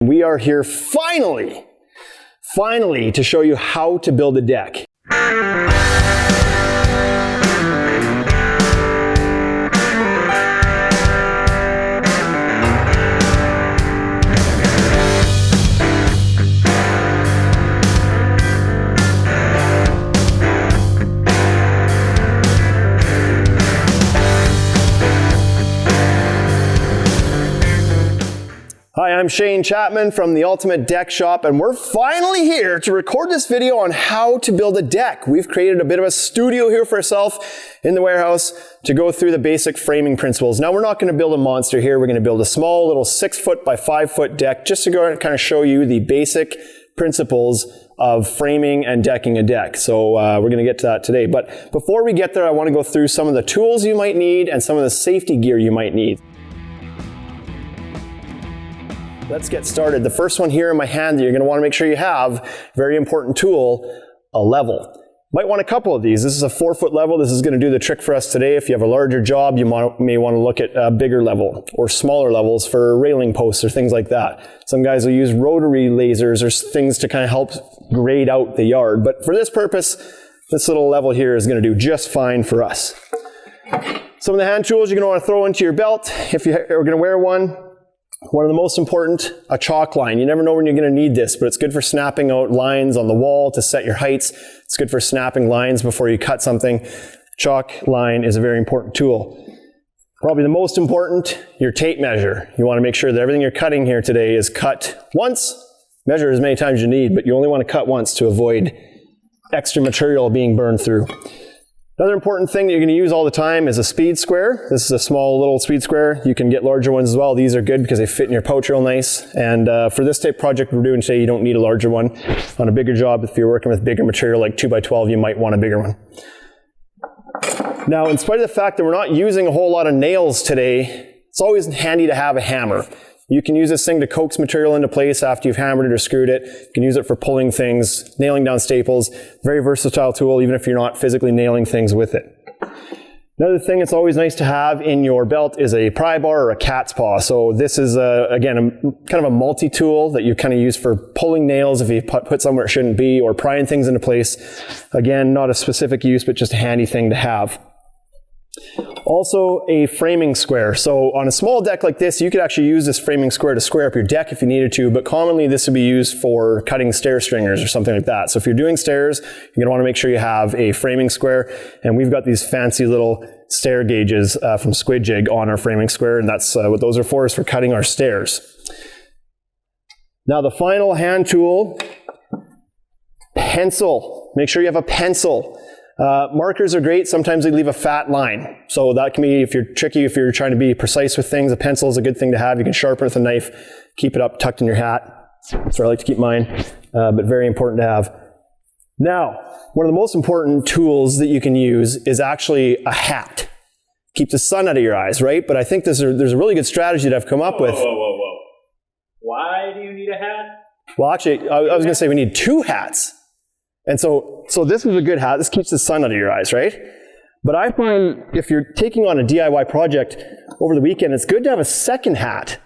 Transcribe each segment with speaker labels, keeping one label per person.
Speaker 1: We are here finally to show you how to build a deck. Hi, I'm Shane Chapman from the Ultimate Deck Shop, and we're finally here to record this video on how to build a deck. We've created a bit of a studio here for ourselves in the warehouse to go through the basic framing principles. Now, we're not going to build a monster here. We're going to build a small little 6-foot by 5-foot deck just to go and kind of show you the basic principles of framing and decking a deck. So we're going to get to that today. But before we get there, I want to go through some of the tools you might need and some of the safety gear you might need. Let's get started. The first one here in my hand that you're going to want to make sure you have, very important tool, a level. Might want a couple of these. This is a 4-foot level. This is going to do the trick for us today. If you have a larger job, you may want to look at a bigger level or smaller levels for railing posts or things like that. Some guys will use rotary lasers or things to kind of help grade out the yard. But for this purpose, this little level here is going to do just fine for us. Some of the hand tools you're going to want to throw into your belt if you're going to wear one. One of the most important, a chalk line. You never know when you're going to need this, but it's good for snapping out lines on the wall to set your heights. It's good for snapping lines before you cut something. Chalk line is a very important tool. Probably the most important, your tape measure. You want to make sure that everything you're cutting here today is cut once. Measure as many times as you need, but you only want to cut once to avoid extra material being burned through. Another important thing that you're going to use all the time is a speed square. This is a small little speed square. You can get larger ones as well. These are good because they fit in your pouch real nice. And for this type of project we're doing today, you don't need a larger one. On a bigger job, if you're working with bigger material like 2x12, you might want a bigger one. Now, in spite of the fact that we're not using a whole lot of nails today, it's always handy to have a hammer. You can use this thing to coax material into place after you've hammered it or screwed it. You can use it for pulling things, nailing down staples. Very versatile tool, even if you're not physically nailing things with it. Another thing that's always nice to have in your belt is a pry bar or a cat's paw. So this is, again, kind of a multi-tool that you kind of use for pulling nails if you put somewhere it shouldn't be, or prying things into place. Again, not a specific use, but just a handy thing to have. Also, a framing square. So on a small deck like this, you could actually use this framing square to square up your deck if you needed to, but commonly this would be used for cutting stair stringers or something like that. So if you're doing stairs, you're going to want to make sure you have a framing square, and we've got these fancy little stair gauges from Squid Jig on our framing square, and that's what those are for, is for cutting our stairs. Now the final hand tool, pencil. Make sure you have a pencil. Markers are great. Sometimes they leave a fat line. So that can be, if you're tricky, if you're trying to be precise with things, a pencil is a good thing to have. You can sharpen with a knife, keep it up tucked in your hat. That's where I like to keep mine, but very important to have. Now, one of the most important tools that you can use is actually a hat. Keep the sun out of your eyes, right? But I think there's a really good strategy that I've come up with.
Speaker 2: Whoa. Why do you need a hat?
Speaker 1: Well, actually, I was going to say we need 2 hats. And so this is a good hat. This keeps the sun out of your eyes, right? But I find if you're taking on a DIY project over the weekend, it's good to have a second hat.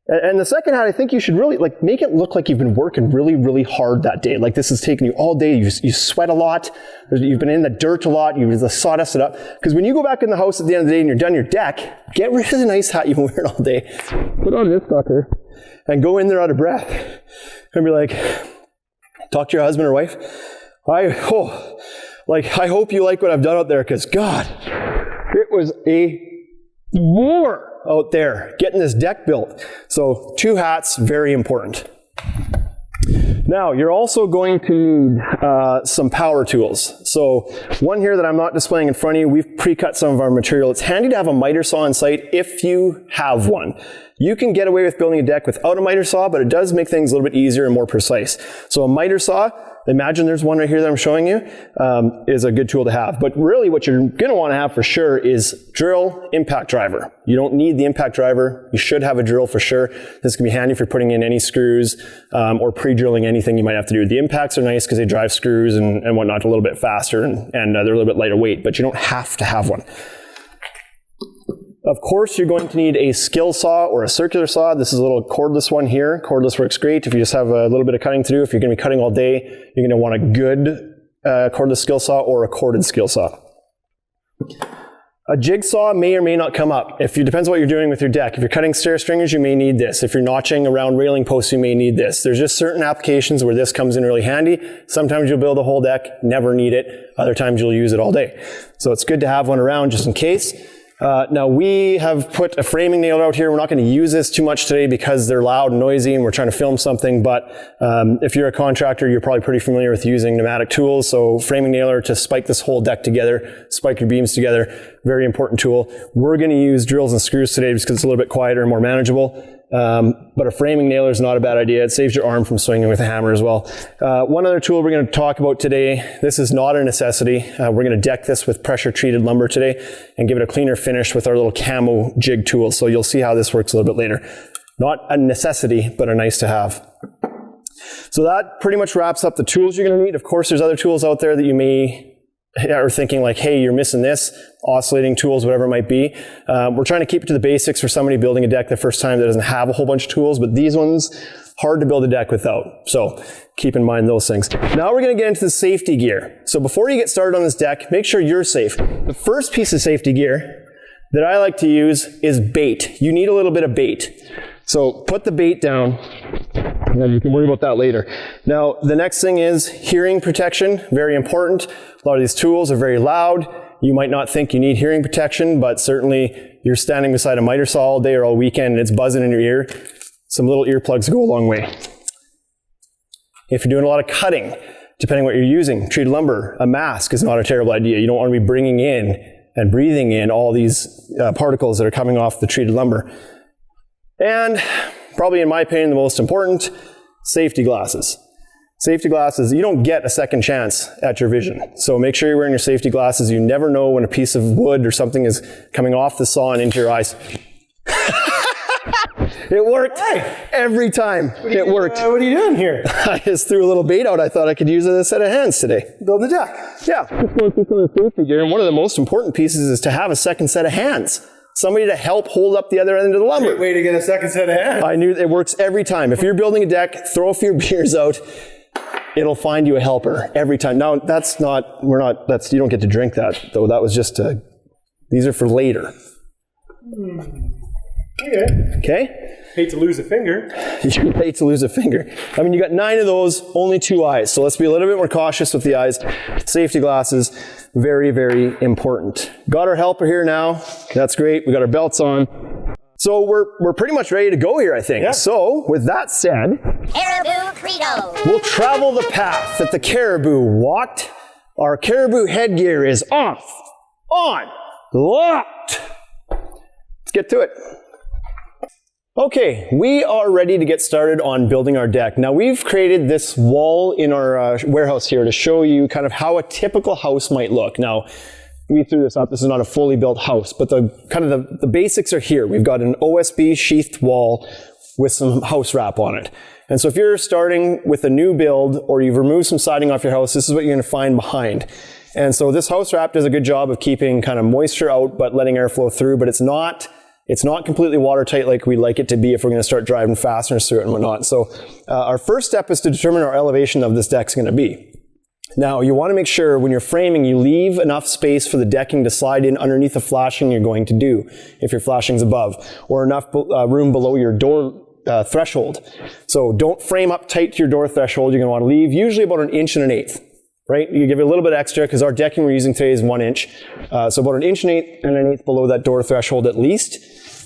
Speaker 1: And the second hat, I think you should really make it look like you've been working really, really hard that day. Like this has taken you all day. You sweat a lot. You've been in the dirt a lot. You've sawdusted up. Because when you go back in the house at the end of the day and you're done your deck, get rid of the nice hat you've been wearing all day. Put on this sucker and go in there out of breath and be like, talk to your husband or wife. I hope you like what I've done out there, because God, it was a war out there getting this deck built. So 2 hats, very important. Now, you're also going to need some power tools. So one here that I'm not displaying in front of you, we've pre-cut some of our material. It's handy to have a miter saw on site if you have one. You can get away with building a deck without a miter saw, but it does make things a little bit easier and more precise. So a miter saw, imagine there's one right here that I'm showing you, is a good tool to have. But really what you're going to want to have for sure is drill, impact driver. You don't need the impact driver. You should have a drill for sure. This can be handy for putting in any screws or pre-drilling anything you might have to do. The impacts are nice because they drive screws and whatnot a little bit faster, and they're a little bit lighter weight, but you don't have to have one. Of course, you're going to need a skill saw or a circular saw. This is a little cordless one here. Cordless works great if you just have a little bit of cutting to do. If you're going to be cutting all day, you're going to want a good cordless skill saw or a corded skill saw. A jigsaw may or may not come up. It depends on what you're doing with your deck. If you're cutting stair stringers, you may need this. If you're notching around railing posts, you may need this. There's just certain applications where this comes in really handy. Sometimes you'll build a whole deck, never need it. Other times you'll use it all day. So it's good to have one around just in case. Now we have put a framing nailer out here. We're not going to use this too much today because they're loud and noisy and we're trying to film something, but if you're a contractor, you're probably pretty familiar with using pneumatic tools. So framing nailer to spike this whole deck together, spike your beams together, very important tool. We're going to use drills and screws today just because it's a little bit quieter and more manageable. But a framing nailer is not a bad idea. It saves your arm from swinging with a hammer as well. One other tool we're going to talk about today, this is not a necessity. We're going to deck this with pressure treated lumber today and give it a cleaner finish with our little Camo Jig tool. So you'll see how this works a little bit later. Not a necessity, but a nice to have. So that pretty much wraps up the tools you're going to need. Of course, there's other tools out there that you may are thinking like, hey, you're missing this, oscillating tools, whatever it might be. We're trying to keep it to the basics for somebody building a deck the first time that doesn't have a whole bunch of tools, but these ones, hard to build a deck without. So keep in mind those things. Now we're going to get into the safety gear. So before you get started on this deck, make sure you're safe. The first piece of safety gear that I like to use is bait. You need a little bit of bait. So put the bait down, and you can worry about that later. Now, the next thing is hearing protection, very important. A lot of these tools are very loud. You might not think you need hearing protection, but certainly you're standing beside a miter saw all day or all weekend and it's buzzing in your ear. Some little earplugs go a long way. If you're doing a lot of cutting, depending on what you're using, treated lumber, a mask is not a terrible idea. You don't want to be bringing in and breathing in all these particles that are coming off the treated lumber. And probably in my opinion, the most important, safety glasses. Safety glasses, you don't get a second chance at your vision. So make sure you're wearing your safety glasses. You never know when a piece of wood or something is coming off the saw and into your eyes. It worked every time. It worked.
Speaker 3: What are you doing here?
Speaker 1: I just threw a little bait out. I thought I could use it as a set of hands today.
Speaker 3: Building a deck.
Speaker 1: Yeah, just going through some of the safety gear. And one of the most important pieces is to have a second set of hands. Somebody to help hold up the other end of the lumber.
Speaker 3: Great way to get a second set of hands.
Speaker 1: I knew it works every time. If you're building a deck, throw a few beers out. It'll find you a helper every time. Now, you don't get to drink that, though. That was just these are for later. Okay?
Speaker 3: Hate to lose a finger.
Speaker 1: You hate to lose a finger. I mean, you got 9 of those, only 2 eyes. So let's be a little bit more cautious with the eyes. Safety glasses, very, very important. Got our helper here now. That's great. We got our belts on. So we're pretty much ready to go here, I think.
Speaker 3: Yeah.
Speaker 1: So with that said,
Speaker 4: Caribou Credo.
Speaker 1: we'll travel the path that the caribou walked. Our caribou headgear is off, on, locked. Let's get to it. Okay, we are ready to get started on building our deck. Now we've created this wall in our warehouse here to show you kind of how a typical house might look. Now, we threw this up. This is not a fully built house, but the basics are here. We've got an OSB sheathed wall with some house wrap on it. And so if you're starting with a new build or you've removed some siding off your house, this is what you're going to find behind. And so this house wrap does a good job of keeping kind of moisture out, but letting air flow through, but it's not completely watertight like we'd like it to be if we're going to start driving fasteners through it and whatnot. So our first step is to determine our elevation of this deck's going to be. Now, you want to make sure when you're framing, you leave enough space for the decking to slide in underneath the flashing you're going to do, if your flashing's above, or enough room below your door threshold. So don't frame up tight to your door threshold. You're going to want to leave usually about 1 1/8 inches. Right? You give it a little bit extra because our decking we're using today is 1 inch. So about 1 1/8 inches and 1/8 below that door threshold at least.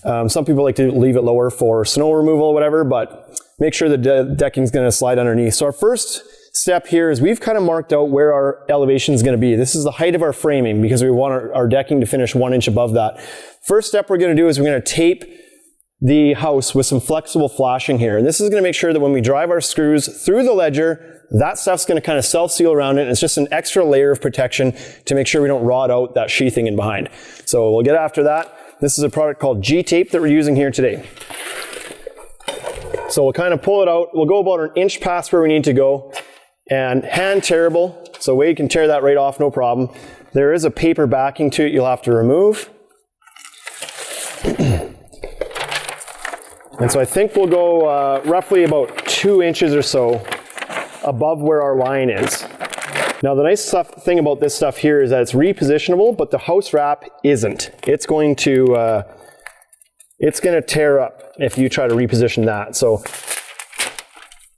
Speaker 1: Some people like to leave it lower for snow removal or whatever, but make sure the decking is going to slide underneath. So our first step here is we've kind of marked out where our elevation is going to be. This is the height of our framing because we want our decking to finish 1 inch above that. First step we're going to do is we're going to tape the house with some flexible flashing here. And this is going to make sure that when we drive our screws through the ledger, that stuff's going to kind of self-seal around it. And it's just an extra layer of protection to make sure we don't rot out that sheathing in behind. So we'll get after that. This is a product called G-Tape that we're using here today. So we'll kind of pull it out. We'll go about 1 inch past where we need to go. And hand tearable, so way you can tear that right off, no problem. There is a paper backing to it you'll have to remove. And so I think we'll go roughly about 2 inches or so above where our line is. Now the nice thing about this stuff here is that it's repositionable, but the house wrap isn't. It's going to tear up if you try to reposition that. So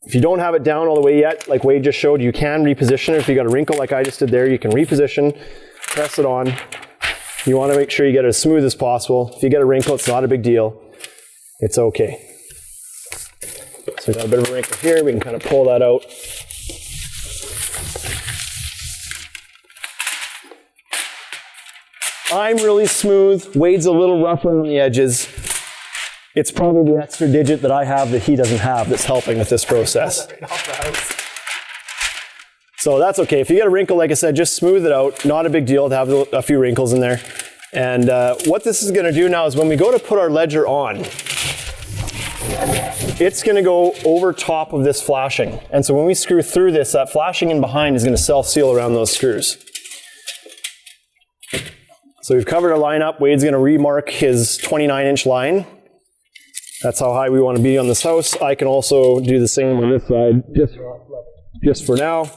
Speaker 1: if you don't have it down all the way yet, like Wade just showed, you can reposition it. If you got a wrinkle like I just did there, you can reposition, press it on. You want to make sure you get it as smooth as possible. If you get a wrinkle, it's not a big deal. It's okay. So we got a bit of a wrinkle here. We can kind of pull that out. I'm really smooth. Wade's a little rougher on the edges. It's probably the extra digit that I have that he doesn't have that's helping with this process. So that's okay. If you get a wrinkle, like I said, just smooth it out. Not a big deal to have a few wrinkles in there. And what this is going to do now is when we go to put our ledger on, it's going to go over top of this flashing. And so when we screw through this, that flashing in behind is going to self-seal around those screws. So we've covered our line up. Wade's going to remark his 29-inch line. That's how high we want to be on this house. I can also do the same on this side, just for now.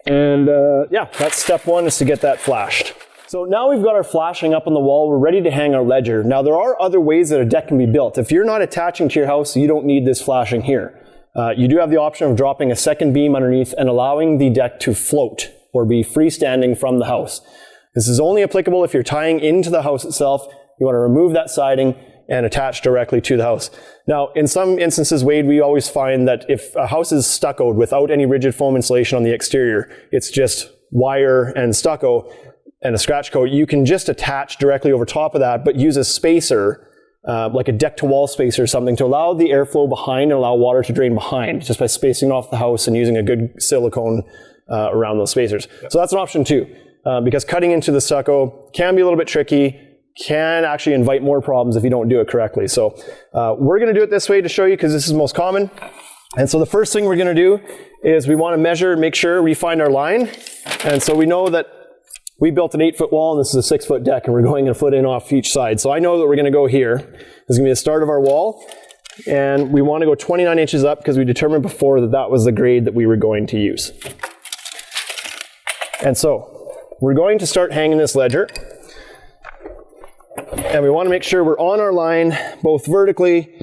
Speaker 1: And yeah, that's step one, is to get that flashed. So now we've got our flashing up on the wall. We're ready to hang our ledger. Now there are other ways that a deck can be built. If you're not attaching to your house, you don't need this flashing here. You do have the option of dropping a second beam underneath and allowing the deck to float or be freestanding from the house. This is only applicable if you're tying into the house itself. You want to remove that siding and attach directly to the house. Now, in some instances, Wade, we always find that if a house is stuccoed without any rigid foam insulation on the exterior, it's just wire and stucco and a scratch coat, you can just attach directly over top of that, but use a spacer, like a deck to wall spacer or something, to allow the airflow behind and allow water to drain behind, just by spacing off the house and using a good silicone around those spacers. Yep. So that's an option too, because cutting into the stucco can be a little bit tricky, can actually invite more problems if you don't do it correctly. So we're going to do it this way to show you, because this is most common. And so the first thing we're going to do is we want to measure, make sure we find our line. And so we know that we built an 8-foot wall, and this is a 6-foot deck, and we're going a foot in off each side. So I know that we're going to go here. This is going to be the start of our wall. And we want to go 29 inches up because we determined before that that was the grade that we were going to use. And so we're going to start hanging this ledger. And we want to make sure we're on our line both vertically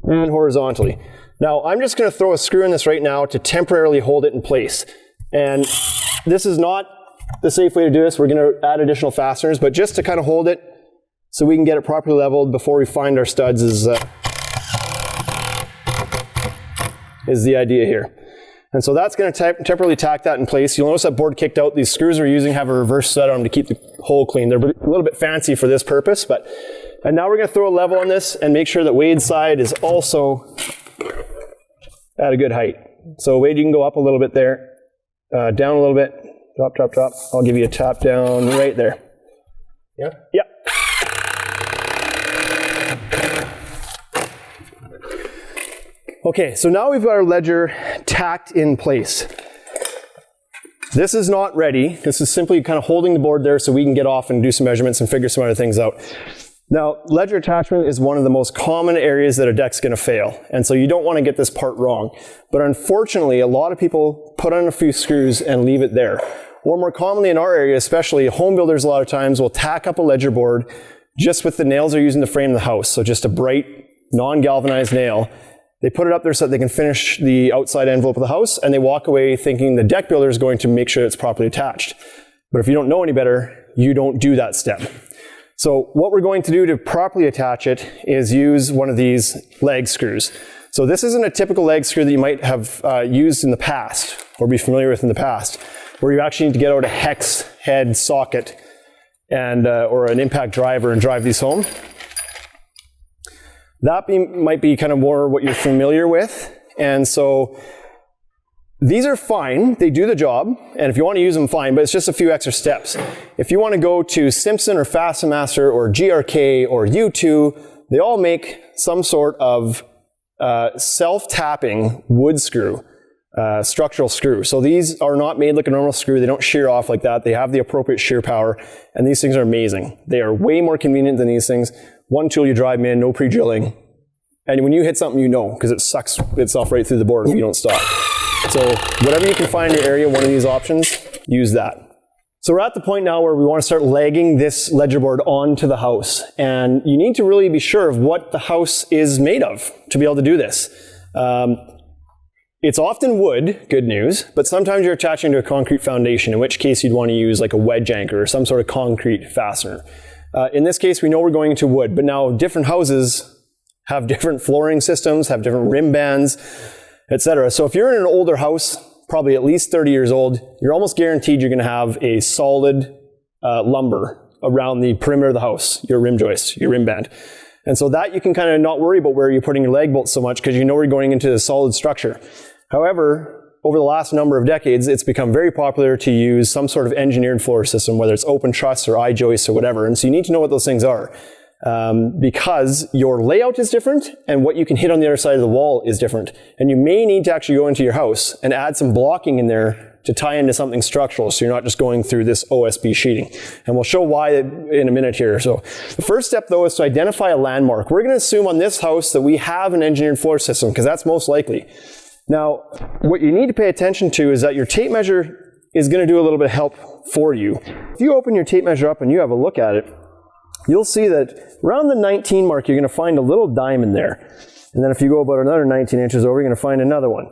Speaker 1: and horizontally. Now, I'm just going to throw a screw in this right now to temporarily hold it in place. And this is not the safe way to do this. We're going to add additional fasteners, but just to kind of hold it so we can get it properly leveled before we find our studs is the idea here. And so that's going to temporarily tack that in place. You'll notice that board kicked out. These screws we're using have a reverse set on them to keep the hole clean. They're a little bit fancy for this purpose, and now we're going to throw a level on this and make sure that Wade's side is also at a good height. So Wade, you can go up a little bit there, down a little bit, drop, drop, drop. I'll give you a tap down right there.
Speaker 3: Yeah?
Speaker 1: Yep. Okay, so now we've got our ledger tacked in place. This is not ready. This is simply kind of holding the board there so we can get off and do some measurements and figure some other things out. Now, ledger attachment is one of the most common areas that a deck's going to fail, and so you don't want to get this part wrong. But unfortunately, a lot of people put on a few screws and leave it there. Or more commonly in our area, especially home builders a lot of times will tack up a ledger board just with the nails they're using to frame the house. So just a bright, non-galvanized nail. They put it up there so that they can finish the outside envelope of the house, and they walk away thinking the deck builder is going to make sure it's properly attached. But if you don't know any better, you don't do that step. So what we're going to do to properly attach it is use one of these leg screws. So this isn't a typical leg screw that you might have used in the past or be familiar with in the past, where you actually need to get out a hex head socket and or an impact driver and drive these home. That might be kind of more what you're familiar with. And so these are fine. They do the job. And if you want to use them, fine. But it's just a few extra steps. If you want to go to Simpson or FastenMaster or GRK or U2, they all make some sort of self-tapping wood screw, structural screw. So these are not made like a normal screw. They don't shear off like that. They have the appropriate shear power. And these things are amazing. They are way more convenient than these things. One tool, you drive them in, no pre-drilling, And when you hit something, you know, because it sucks itself right through the board if you don't stop. So whatever you can find in your area, one of these options, use that. So we're at the point now where we want to start legging this ledger board onto the house. And you need to really be sure of what the house is made of to be able to do this. It's often wood, good news, but sometimes you're attaching to a concrete foundation, in which case you'd want to use like a wedge anchor or some sort of concrete fastener. In this case, we know we're going to wood, but now different houses have different flooring systems, have different rim bands, etc. So if you're in an older house, probably at least 30 years old, you're almost guaranteed you're going to have a solid lumber around the perimeter of the house, your rim joist, your rim band. And so that you can kind of not worry about where you're putting your leg bolts so much because you know you're going into a solid structure. However, over the last number of decades, it's become very popular to use some sort of engineered floor system, whether it's open truss or I-joists or whatever. And so you need to know what those things are. Because your layout is different and what you can hit on the other side of the wall is different. And you may need to actually go into your house and add some blocking in there to tie into something structural so you're not just going through this OSB sheeting. And we'll show why in a minute here. So the first step though is to identify a landmark. We're going to assume on this house that we have an engineered floor system because that's most likely. Now, what you need to pay attention to is that your tape measure is going to do a little bit of help for you. If you open your tape measure up and you have a look at it, you'll see that around the 19 mark, you're going to find a little diamond there. And then if you go about another 19 inches over, you're going to find another one.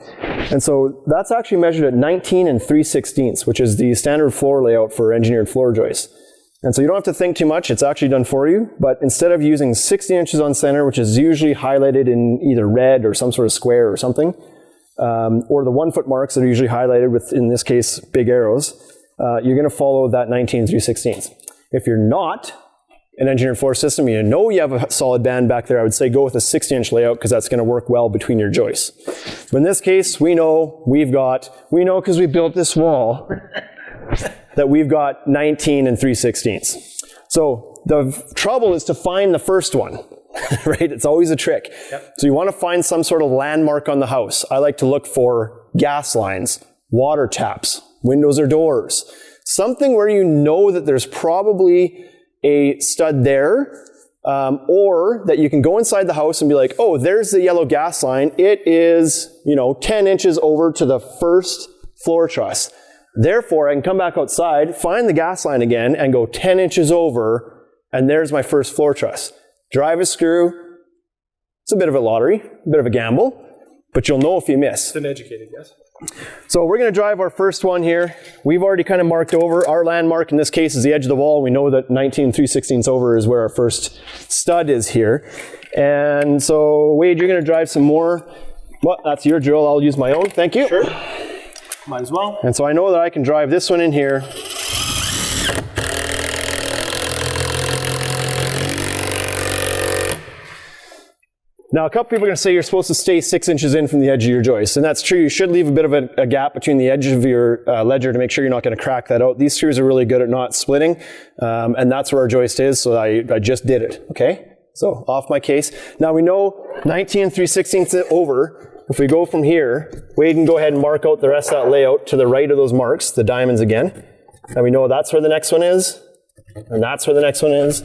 Speaker 1: And so that's actually measured at 19 3/16, which is the standard floor layout for engineered floor joists. And so you don't have to think too much. It's actually done for you. But instead of using 60 inches on center, which is usually highlighted in either red or some sort of square or something, or the 1 foot marks that are usually highlighted with, in this case, big arrows, you're going to follow that 19 3/16. If you're not an engineered floor system, you know you have a solid band back there, I would say go with a 60-inch layout because that's going to work well between your joists. But in this case, we know because we built this wall, that we've got 19 3/16. So the trouble is to find the first one, right? It's always a trick. Yep. So you want to find some sort of landmark on the house. I like to look for gas lines, water taps, windows or doors, something where you know that there's probably a stud there, or that you can go inside the house and be like, oh, there's the yellow gas line. It is, 10 inches over to the first floor truss. Therefore, I can come back outside, find the gas line again, and go 10 inches over, and there's my first floor truss. Drive a screw. It's a bit of a lottery, a bit of a gamble, but you'll know if you miss.
Speaker 3: It's an educated guess.
Speaker 1: So we're going to drive our first one here. We've already kind of marked over. Our landmark in this case is the edge of the wall. We know that 19 3/16 over is where our first stud is here. And so, Wade, you're going to drive some more. Well, that's your drill. I'll use my own. Thank you.
Speaker 3: Sure. Might as well.
Speaker 1: And so I know that I can drive this one in here. Now, a couple people are going to say you're supposed to stay 6 inches in from the edge of your joist, and that's true. You should leave a bit of a gap between the edge of your ledger to make sure you're not going to crack that out. These screws are really good at not splitting, and that's where our joist is, so I just did it, okay? So, off my case. Now, we know 19 3/16 over. If we go from here, Wade can go ahead and mark out the rest of that layout to the right of those marks, the diamonds again. And we know that's where the next one is, and that's where the next one is.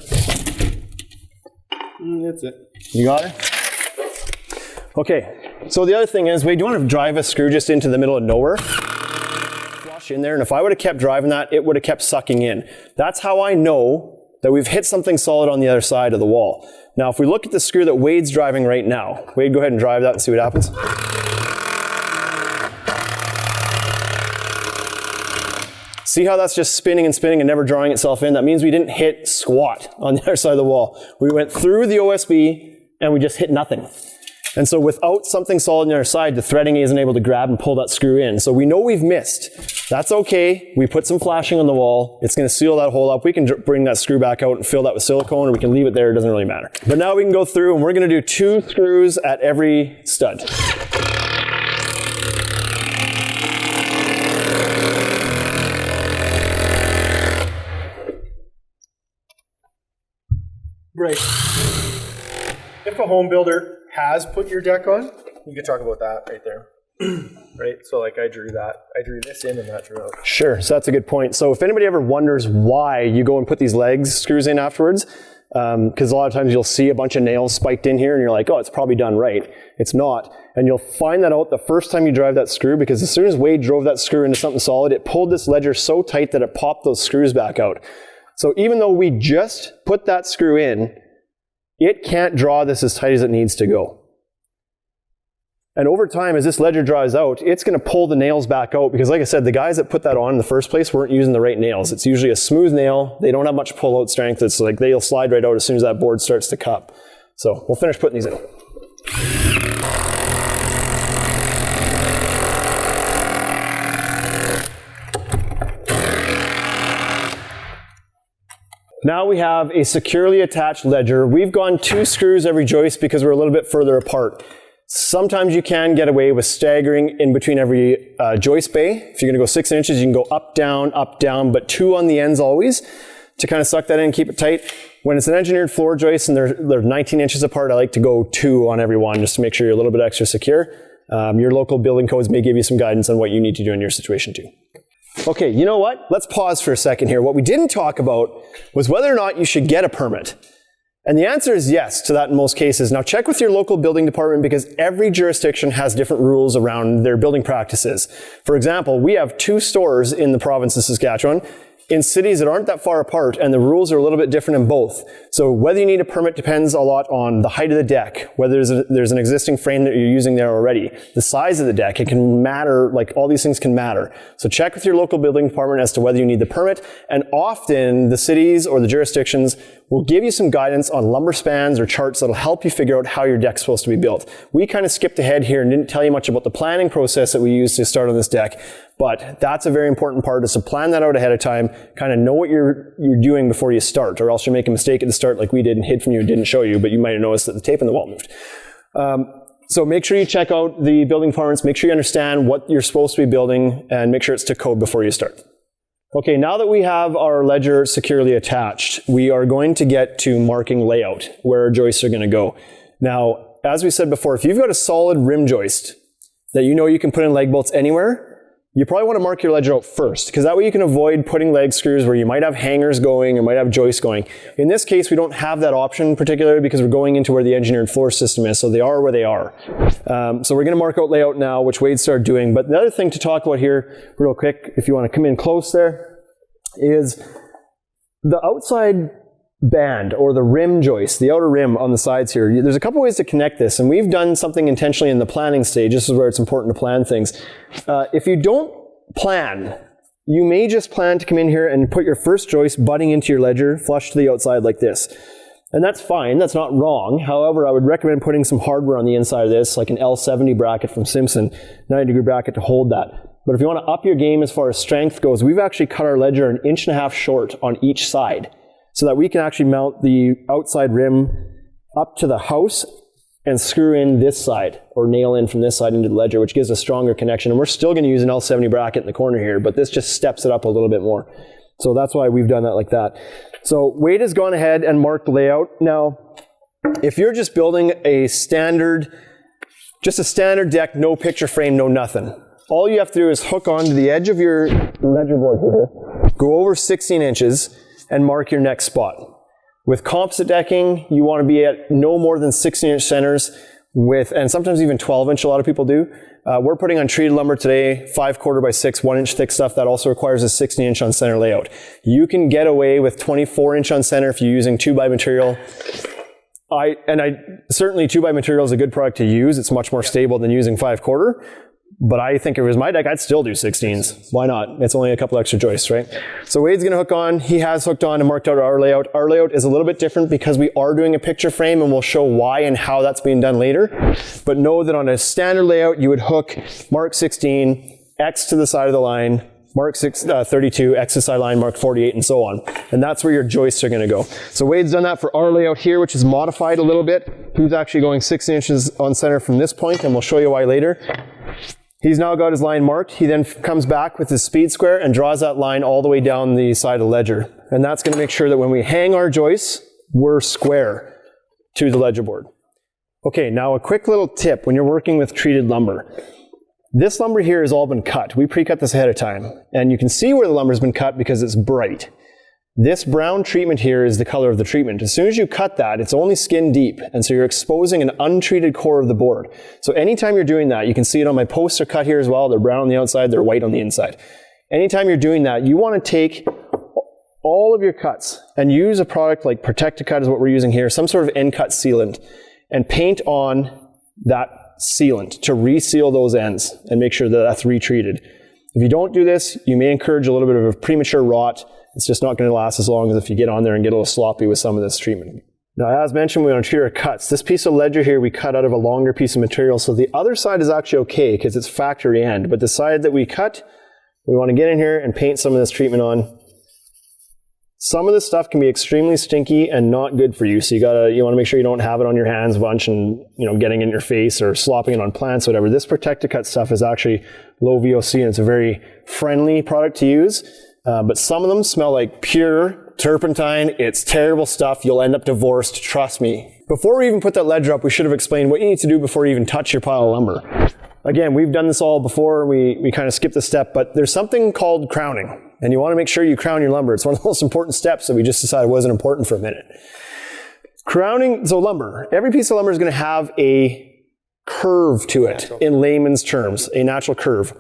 Speaker 3: That's it.
Speaker 1: You got it? Okay, so the other thing is, Wade, do you want to drive a screw just into the middle of nowhere? Flush in there, and if I would have kept driving that, it would have kept sucking in. That's how I know that we've hit something solid on the other side of the wall. Now, if we look at the screw that Wade's driving right now, Wade, go ahead and drive that and see what happens. See how that's just spinning and spinning and never drawing itself in? That means we didn't hit squat on the other side of the wall. We went through the OSB and we just hit nothing. And so without something solid on the other side, the threading isn't able to grab and pull that screw in. So we know we've missed. That's okay. We put some flashing on the wall. It's going to seal that hole up. We can bring that screw back out and fill that with silicone, or we can leave it there. It doesn't really matter. But now we can go through and we're going to do 2 screws at every stud.
Speaker 3: Right. If a home builder has put your deck on, you could talk about that right there. Right? So like I drew that. I drew this in and that drew out.
Speaker 1: Sure. So that's a good point. So if anybody ever wonders why you go and put these legs screws in afterwards, Because a lot of times you'll see a bunch of nails spiked in here and you're like, oh, it's probably done right. It's not. And you'll find that out the first time you drive that screw, because as soon as Wade drove that screw into something solid, it pulled this ledger so tight that it popped those screws back out. So even though we just put that screw in, it can't draw this as tight as it needs to go. And over time, as this ledger dries out, it's going to pull the nails back out, because like I said, the guys that put that on in the first place weren't using the right nails. It's usually a smooth nail. They don't have much pull-out strength. It's like they'll slide right out as soon as that board starts to cup. So we'll finish putting these in. Now we have a securely attached ledger. We've gone 2 screws every joist because we're a little bit further apart. Sometimes you can get away with staggering in between every joist bay. If you're going to go 6 inches, you can go up, down, but 2 on the ends always to kind of suck that in and keep it tight. When it's an engineered floor joist and they're 19 inches apart, I like to go 2 on every one just to make sure you're a little bit extra secure. Your local building codes may give you some guidance on what you need to do in your situation too. Okay, you know what? Let's pause for a second here. What we didn't talk about was whether or not you should get a permit. And the answer is yes to that in most cases. Now check with your local building department, because every jurisdiction has different rules around their building practices. For example, we have 2 stores in the province of Saskatchewan in cities that aren't that far apart, and the rules are a little bit different in both. So whether you need a permit depends a lot on the height of the deck, whether there's an existing frame that you're using there already, the size of the deck. It can matter, like all these things can matter. So check with your local building department as to whether you need the permit, and often the cities or the jurisdictions will give you some guidance on lumber spans or charts that'll help you figure out how your deck's supposed to be built. We kind of skipped ahead here and didn't tell you much about the planning process that we use to start on this deck, but that's a very important part, is to plan that out ahead of time, kind of know what you're doing before you start, or else you'll make a mistake at the start like we did and hid from you and didn't show you, but you might have noticed that the tape in the wall moved. So make sure you check out the building departments, make sure you understand what you're supposed to be building, and make sure it's to code before you start. Okay, now that we have our ledger securely attached, we are going to get to marking layout, where our joists are going to go. Now, as we said before, if you've got a solid rim joist that you know you can put in leg bolts anywhere, you probably want to mark your ledger out first, because that way you can avoid putting leg screws where you might have hangers going or might have joists going. In this case, we don't have that option particularly because we're going into where the engineered floor system is, so they are where they are. So we're going to mark out layout now, which Wade started doing. But the other thing to talk about here real quick, if you want to come in close there, is the outside band or the rim joist, the outer rim on the sides here. There's a couple ways to connect this, and we've done something intentionally in the planning stage. This is where it's important to plan things. If you don't plan, you may just plan to come in here and put your first joist butting into your ledger flush to the outside like this. And that's fine, that's not wrong. However, I would recommend putting some hardware on the inside of this, like an L70 bracket from Simpson, 90-degree bracket to hold that. But if you want to up your game as far as strength goes, we've actually cut our ledger 1.5 inches short on each side, so that we can actually mount the outside rim up to the house and screw in this side, or nail in from this side into the ledger, which gives a stronger connection. And we're still going to use an L70 bracket in the corner here, but this just steps it up a little bit more. So that's why we've done that like that. So Wade has gone ahead and marked the layout. Now, if you're just building a standard deck, no picture frame, no nothing, all you have to do is hook onto the edge of your ledger board here, go over 16 inches, and mark your next spot. With composite decking, you want to be at no more than 16-inch centers and sometimes even 12-inch, a lot of people do. We're putting on treated lumber today, 5/4 by 6, 1-inch thick stuff. That also requires a 16-inch on center layout. You can get away with 24-inch on center if you're using 2x material. Certainly 2x material is a good product to use. It's much more stable than using 5/4. But I think if it was my deck, I'd still do 16s. Why not? It's only a couple extra joists, right? So Wade's going to hook on. He has hooked on and marked out our layout. Our layout is a little bit different because we are doing a picture frame, and we'll show why and how that's being done later. But know that on a standard layout, you would hook mark 16, X to the side of the line, mark 32, X to the side line, mark 48, and so on. And that's where your joists are going to go. So Wade's done that for our layout here, which is modified a little bit. He's actually going 16 inches on center from this point, and we'll show you why later. He's now got his line marked. He then comes back with his speed square and draws that line all the way down the side of the ledger. And that's going to make sure that when we hang our joists, we're square to the ledger board. Okay, now a quick little tip when you're working with treated lumber. This lumber here has all been cut. We pre-cut this ahead of time. And you can see where the lumber's been cut because it's bright. This brown treatment here is the color of the treatment. As soon as you cut that, it's only skin deep, and so you're exposing an untreated core of the board. So anytime you're doing that, you can see it on my posts are cut here as well. They're brown on the outside, they're white on the inside. Anytime you're doing that, you want to take all of your cuts and use a product like Protect to Cut is what we're using here, some sort of end cut sealant, and paint on that sealant to reseal those ends and make sure that that's retreated. If you don't do this, you may encourage a little bit of a premature rot. It's just not going to last as long as if you get on there and get a little sloppy with some of this treatment. Now, as mentioned, we want to treat our cuts. This piece of ledger here, we cut out of a longer piece of material, so the other side is actually okay because it's factory end, but the side that we cut, we want to get in here and paint some of this treatment on. Some of this stuff can be extremely stinky and not good for you, so you want to make sure you don't have it on your hands a bunch and getting in your face or slopping it on plants, whatever. This Protect to Cut stuff is actually low VOC, and it's a very friendly product to use. But some of them smell like pure turpentine. It's terrible stuff. You'll end up divorced, trust me. Before we even put that ledger up, we should have explained what you need to do before you even touch your pile of lumber. Again, we've done this all before. We kind of skipped the step, but there's something called crowning. And you want to make sure you crown your lumber. It's one of the most important steps that we just decided wasn't important for a minute. Crowning, so lumber. Every piece of lumber is going to have a curve to it, in layman's terms, a natural curve.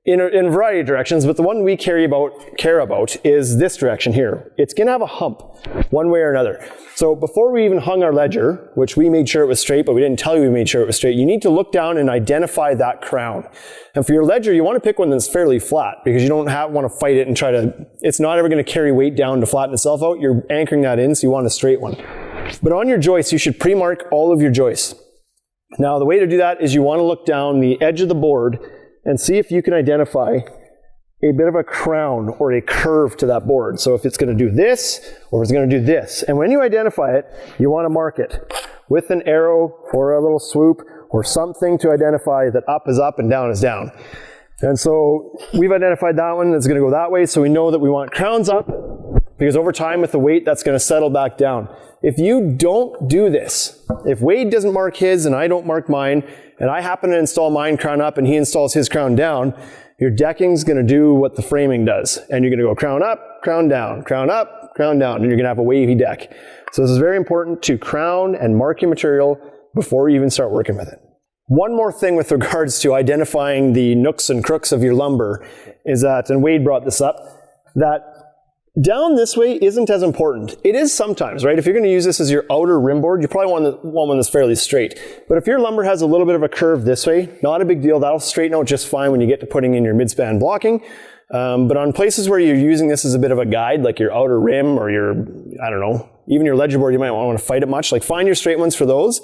Speaker 1: In a variety of directions, but the one we care about is this direction here. It's going to have a hump, one way or another. So before we even hung our ledger, which we made sure it was straight, but we didn't tell you we made sure it was straight, you need to look down and identify that crown. And for your ledger, you want to pick one that's fairly flat, because you don't want to fight it and try to, it's not ever going to carry weight down to flatten itself out. You're anchoring that in, so you want a straight one. But on your joists, you should pre-mark all of your joists. Now, the way to do that is you want to look down the edge of the board and see if you can identify a bit of a crown or a curve to that board. So if it's going to do this, or if it's going to do this. And when you identify it, you want to mark it with an arrow or a little swoop or something to identify that up is up and down is down. And so we've identified that one that's going to go that way, so we know that we want crowns up, because over time with the weight, that's going to settle back down. If you don't do this, if Wade doesn't mark his and I don't mark mine, and I happen to install mine crown up and he installs his crown down, your decking's going to do what the framing does. And you're going to go crown up, crown down, crown up, crown down, and you're going to have a wavy deck. So this is very important to crown and mark your material before you even start working with it. One more thing with regards to identifying the nooks and crooks of your lumber is that, and Wade brought this up, that down this way isn't as important. It is sometimes, right? If you're going to use this as your outer rim board, you probably want one that's fairly straight. But if your lumber has a little bit of a curve this way, not a big deal. That'll straighten out just fine when you get to putting in your midspan blocking. But on places where you're using this as a bit of a guide, like your outer rim or your, I don't know, even your ledger board, you might not want to fight it much. Like find your straight ones for those.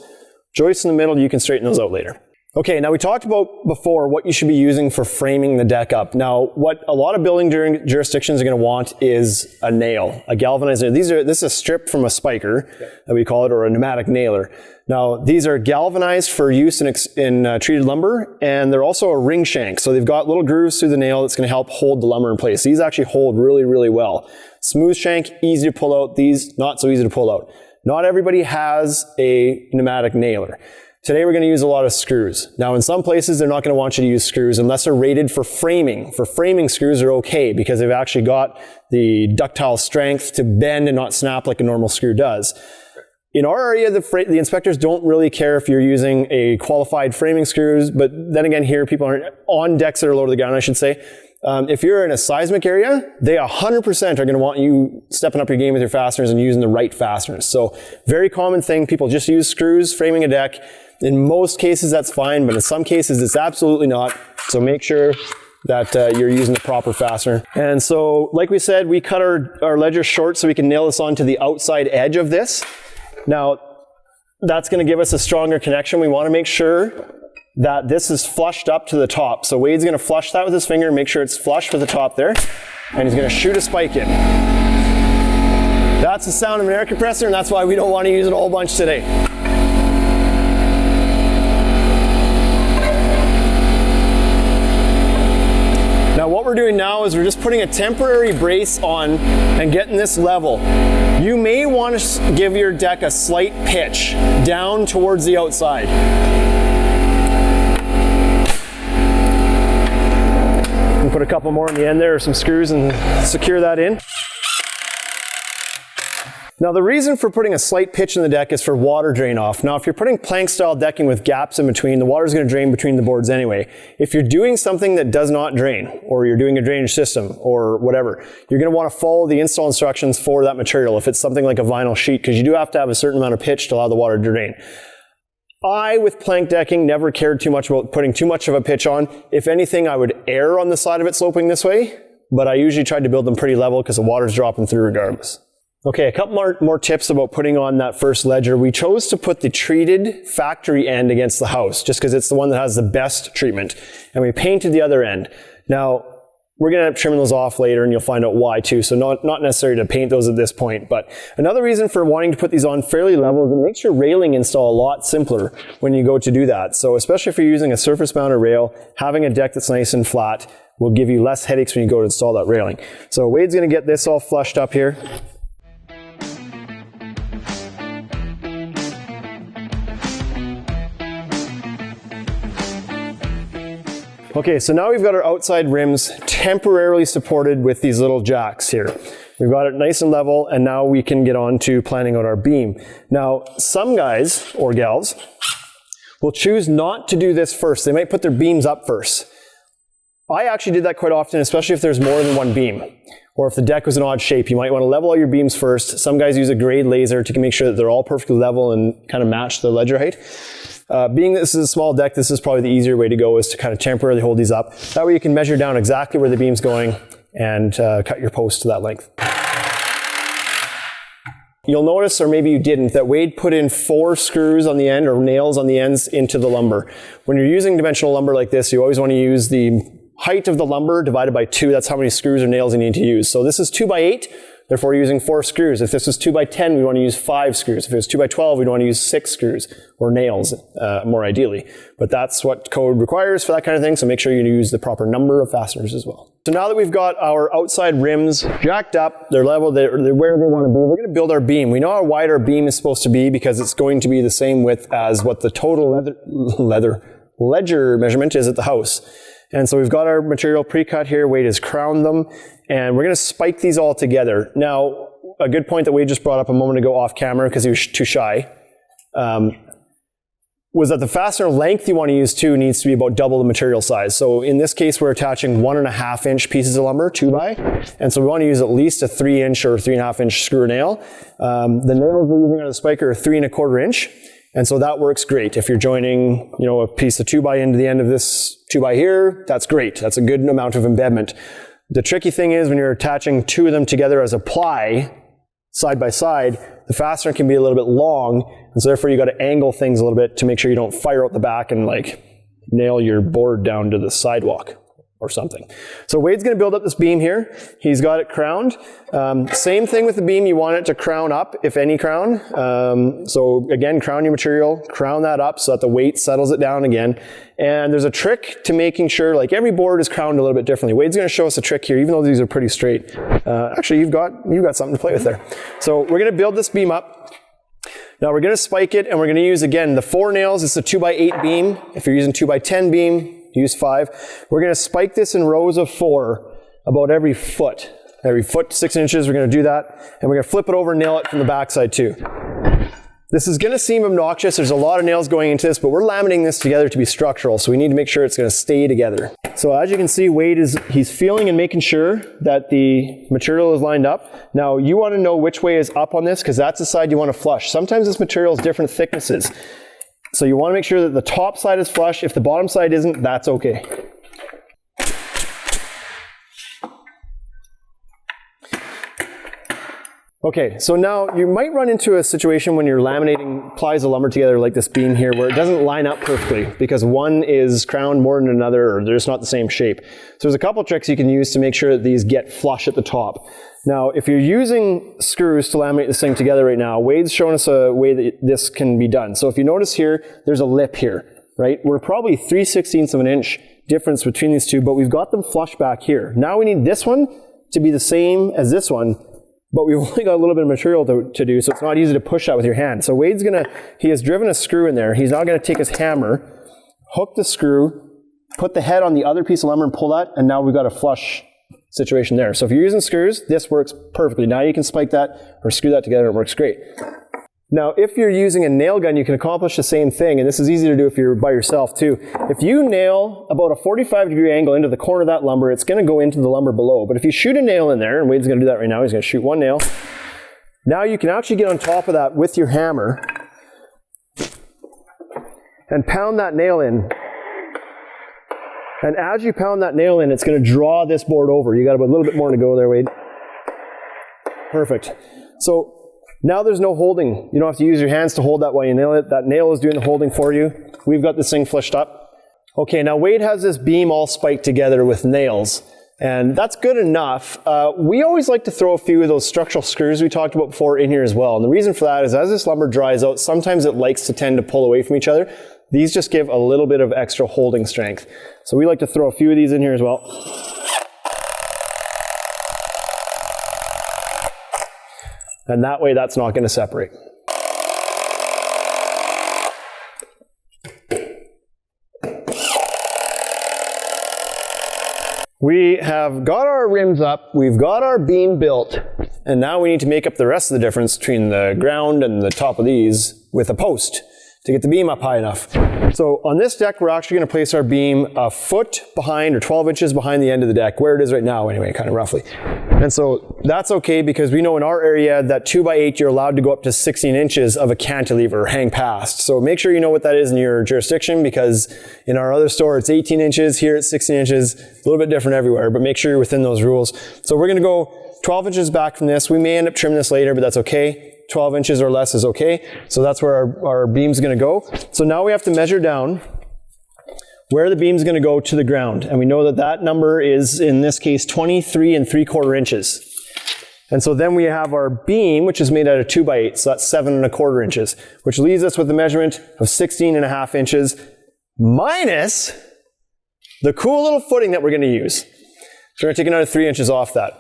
Speaker 1: Joists in the middle, you can straighten those out later. Okay, now we talked about before what you should be using for framing the deck up. Now, what a lot of building jurisdictions are going to want is a nail, a galvanized nail. This is a strip from a spiker, that we call it, or a pneumatic nailer. Now, these are galvanized for use in treated lumber, and they're also a ring shank. So they've got little grooves through the nail that's going to help hold the lumber in place. These actually hold really, really well. Smooth shank, easy to pull out. These, not so easy to pull out. Not everybody has a pneumatic nailer. Today we're going to use a lot of screws. Now in some places they're not going to want you to use screws unless they're rated for framing. For framing, screws are okay because they've actually got the ductile strength to bend and not snap like a normal screw does. In our area, the inspectors don't really care if you're using a qualified framing screws, but then again here people aren't on decks that are low to the ground, I should say. If you're in a seismic area, they 100% are going to want you stepping up your game with your fasteners and using the right fasteners. So very common thing, people just use screws framing a deck. In most cases that's fine, but in some cases it's absolutely not. So make sure that you're using the proper fastener. And so, like we said, we cut our ledger short so we can nail this onto the outside edge of this. Now, that's going to give us a stronger connection. We want to make sure that this is flushed up to the top. So Wade's going to flush that with his finger, make sure it's flush with the top there, and he's going to shoot a spike in. That's the sound of an air compressor, and that's why we don't want to use it a whole bunch today. Now what we're doing now is we're just putting a temporary brace on and getting this level. You may want to give your deck a slight pitch down towards the outside. And put a couple more in the end there, or some screws, and secure that in. Now the reason for putting a slight pitch in the deck is for water drain off. Now if you're putting plank style decking with gaps in between, the water is going to drain between the boards anyway. If you're doing something that does not drain, or you're doing a drainage system or whatever, you're going to want to follow the install instructions for that material if it's something like a vinyl sheet, because you do have to have a certain amount of pitch to allow the water to drain. I, with plank decking, never cared too much about putting too much of a pitch on. If anything, I would err on the side of it sloping this way, but I usually tried to build them pretty level because the water's dropping through regardless. Okay, a couple more tips about putting on that first ledger. We chose to put the treated factory end against the house just because it's the one that has the best treatment. And we painted the other end. Now, we're going to end up trimming those off later and you'll find out why too. So not necessary to paint those at this point. But another reason for wanting to put these on fairly level is it makes your railing install a lot simpler when you go to do that. So especially if you're using a surface mounted rail, having a deck that's nice and flat will give you less headaches when you go to install that railing. So Wade's going to get this all flushed up here. Okay, so now we've got our outside rims temporarily supported with these little jacks here. We've got it nice and level, and now we can get on to planning out our beam. Now, some guys or gals will choose not to do this first. They might put their beams up first. I actually did that quite often, especially if there's more than one beam, or if the deck was an odd shape. You might want to level all your beams first. Some guys use a grade laser to make sure that they're all perfectly level and kind of match the ledger height. Being that this is a small deck, this is probably the easier way to go, is to kind of temporarily hold these up. That way you can measure down exactly where the beam's going and cut your post to that length. You'll notice, or maybe you didn't, that Wade put in 4 screws on the end, or nails on the ends, into the lumber. When you're using dimensional lumber like this, you always want to use the height of the lumber divided by 2. That's how many screws or nails you need to use. So this is 2x8. Therefore, we're using 4 screws. If this was 2x10, we want to use 5 screws. If it was 2x12, we'd want to use 6 screws, or nails, more ideally. But that's what code requires for that kind of thing, so make sure you use the proper number of fasteners as well. So now that we've got our outside rims jacked up, they're level, they're where they want to be, we're going to build our beam. We know how wide our beam is supposed to be because it's going to be the same width as what the total ledger measurement is at the house. And so we've got our material pre-cut here. Wade has crowned them, and we're going to spike these all together. Now, a good point that Wade just brought up a moment ago off camera because he was too shy, was that the fastener length you want to use too needs to be about double the material size. So in this case, we're attaching 1.5 inch pieces of lumber, 2x, and so we want to use at least a 3 inch or 3.5 inch screw or nail. The nails we're using on the spiker are 3.25 inch. And so that works great. If you're joining, a piece of 2x into the end of this 2x here, that's great. That's a good amount of embedment. The tricky thing is when you're attaching 2 of them together as a ply, side by side, the fastener can be a little bit long, and so therefore you got to angle things a little bit to make sure you don't fire out the back and nail your board down to the sidewalk or something. So Wade's going to build up this beam here. He's got it crowned. Same thing with the beam. You want it to crown up, if any crown. So again, crown your material, crown that up so that the weight settles it down again. And there's a trick to making sure, every board is crowned a little bit differently. Wade's going to show us a trick here, even though these are pretty straight. Actually, you've got something to play with there. So we're going to build this beam up. Now we're going to spike it, and we're going to use, again, the 4 nails. It's a 2x8 beam. If you're using 2x10 beam, use 5. We're going to spike this in rows of 4 about every foot. Every foot, 6 inches, we're going to do that. And we're going to flip it over and nail it from the backside too. This is going to seem obnoxious. There's a lot of nails going into this, but we're laminating this together to be structural, so we need to make sure it's going to stay together. So as you can see, Wade he's feeling and making sure that the material is lined up. Now you want to know which way is up on this, because that's the side you want to flush. Sometimes this material is different thicknesses. So you want to make sure that the top side is flush. If the bottom side isn't, that's okay. Okay, so now you might run into a situation when you're laminating plies of lumber together like this beam here where it doesn't line up perfectly because one is crowned more than another, or they're just not the same shape. So there's a couple tricks you can use to make sure that these get flush at the top. Now, if you're using screws to laminate this thing together right now, Wade's showing us a way that this can be done. So if you notice here, there's a lip here, right? We're probably 3/16 of an inch difference between these two, but we've got them flush back here. Now we need this one to be the same as this one, but we've only got a little bit of material to do, so it's not easy to push that with your hand. So Wade's he has driven a screw in there. He's now gonna take his hammer, hook the screw, put the head on the other piece of lumber and pull that, and now we've got a flush situation there. So if you're using screws, this works perfectly. Now you can spike that or screw that together, it works great. Now, if you're using a nail gun, you can accomplish the same thing, and this is easy to do if you're by yourself too. If you nail about a 45-degree angle into the corner of that lumber, it's going to go into the lumber below. But if you shoot a nail in there, and Wade's going to do that right now, he's going to shoot one nail. Now you can actually get on top of that with your hammer and pound that nail in. And as you pound that nail in, it's going to draw this board over. You got a little bit more to go there, Wade. Perfect. So now there's no holding. You don't have to use your hands to hold that while you nail it. That nail is doing the holding for you. We've got this thing fleshed up. Okay, now Wade has this beam all spiked together with nails, and that's good enough. We always like to throw a few of those structural screws we talked about before in here as well. And the reason for that is as this lumber dries out, sometimes it likes to tend to pull away from each other. These just give a little bit of extra holding strength. So we like to throw a few of these in here as well. And that way that's not going to separate. We have got our rims up, we've got our beam built, and now we need to make up the rest of the difference between the ground and the top of these with a post to get the beam up high enough. So on this deck, we're actually going to place our beam a foot behind or 12 inches behind the end of the deck, where it is right now anyway, kind of roughly. And so that's okay because we know in our area that 2x8, you're allowed to go up to 16 inches of a cantilever or hang past. So make sure you know what that is in your jurisdiction, because in our other store, it's 18 inches. Here it's 16 inches, a little bit different everywhere, but make sure you're within those rules. So we're going to go 12 inches back from this. We may end up trimming this later, but that's okay. 12 inches or less is okay. So that's where our beam's going to go. So now we have to measure down where the beam's going to go to the ground. And we know that that number is, in this case, 23 3/4 inches. And so then we have our beam, which is made out of 2x8, so that's 7 1/4 inches, which leaves us with a measurement of 16 1/2 inches minus the cool little footing that we're going to use. So we're going to take another 3 inches off that.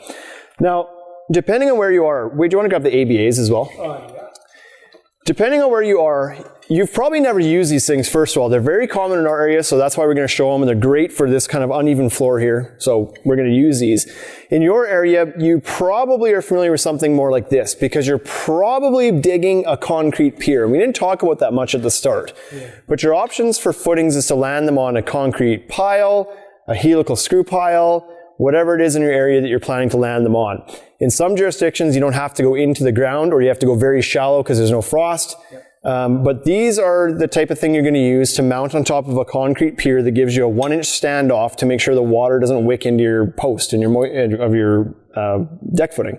Speaker 1: Now, depending on where you are, Wade, do you want to grab the ABAs as well?
Speaker 3: Yeah.
Speaker 1: Depending on where you are, you've probably never used these things, first of all. They're very common in our area, so that's why we're going to show them, and they're great for this kind of uneven floor here, so we're going to use these. In your area, you probably are familiar with something more like this, because you're probably digging a concrete pier. We didn't talk about that much at the start, but your options for footings is to land them on a concrete pile, a helical screw pile, whatever it is in your area that you're planning to land them on. In some jurisdictions, you don't have to go into the ground, or you have to go very shallow because there's no frost. But these are the type of thing you're going to use to mount on top of a concrete pier that gives you a 1-inch standoff to make sure the water doesn't wick into your post and your deck footing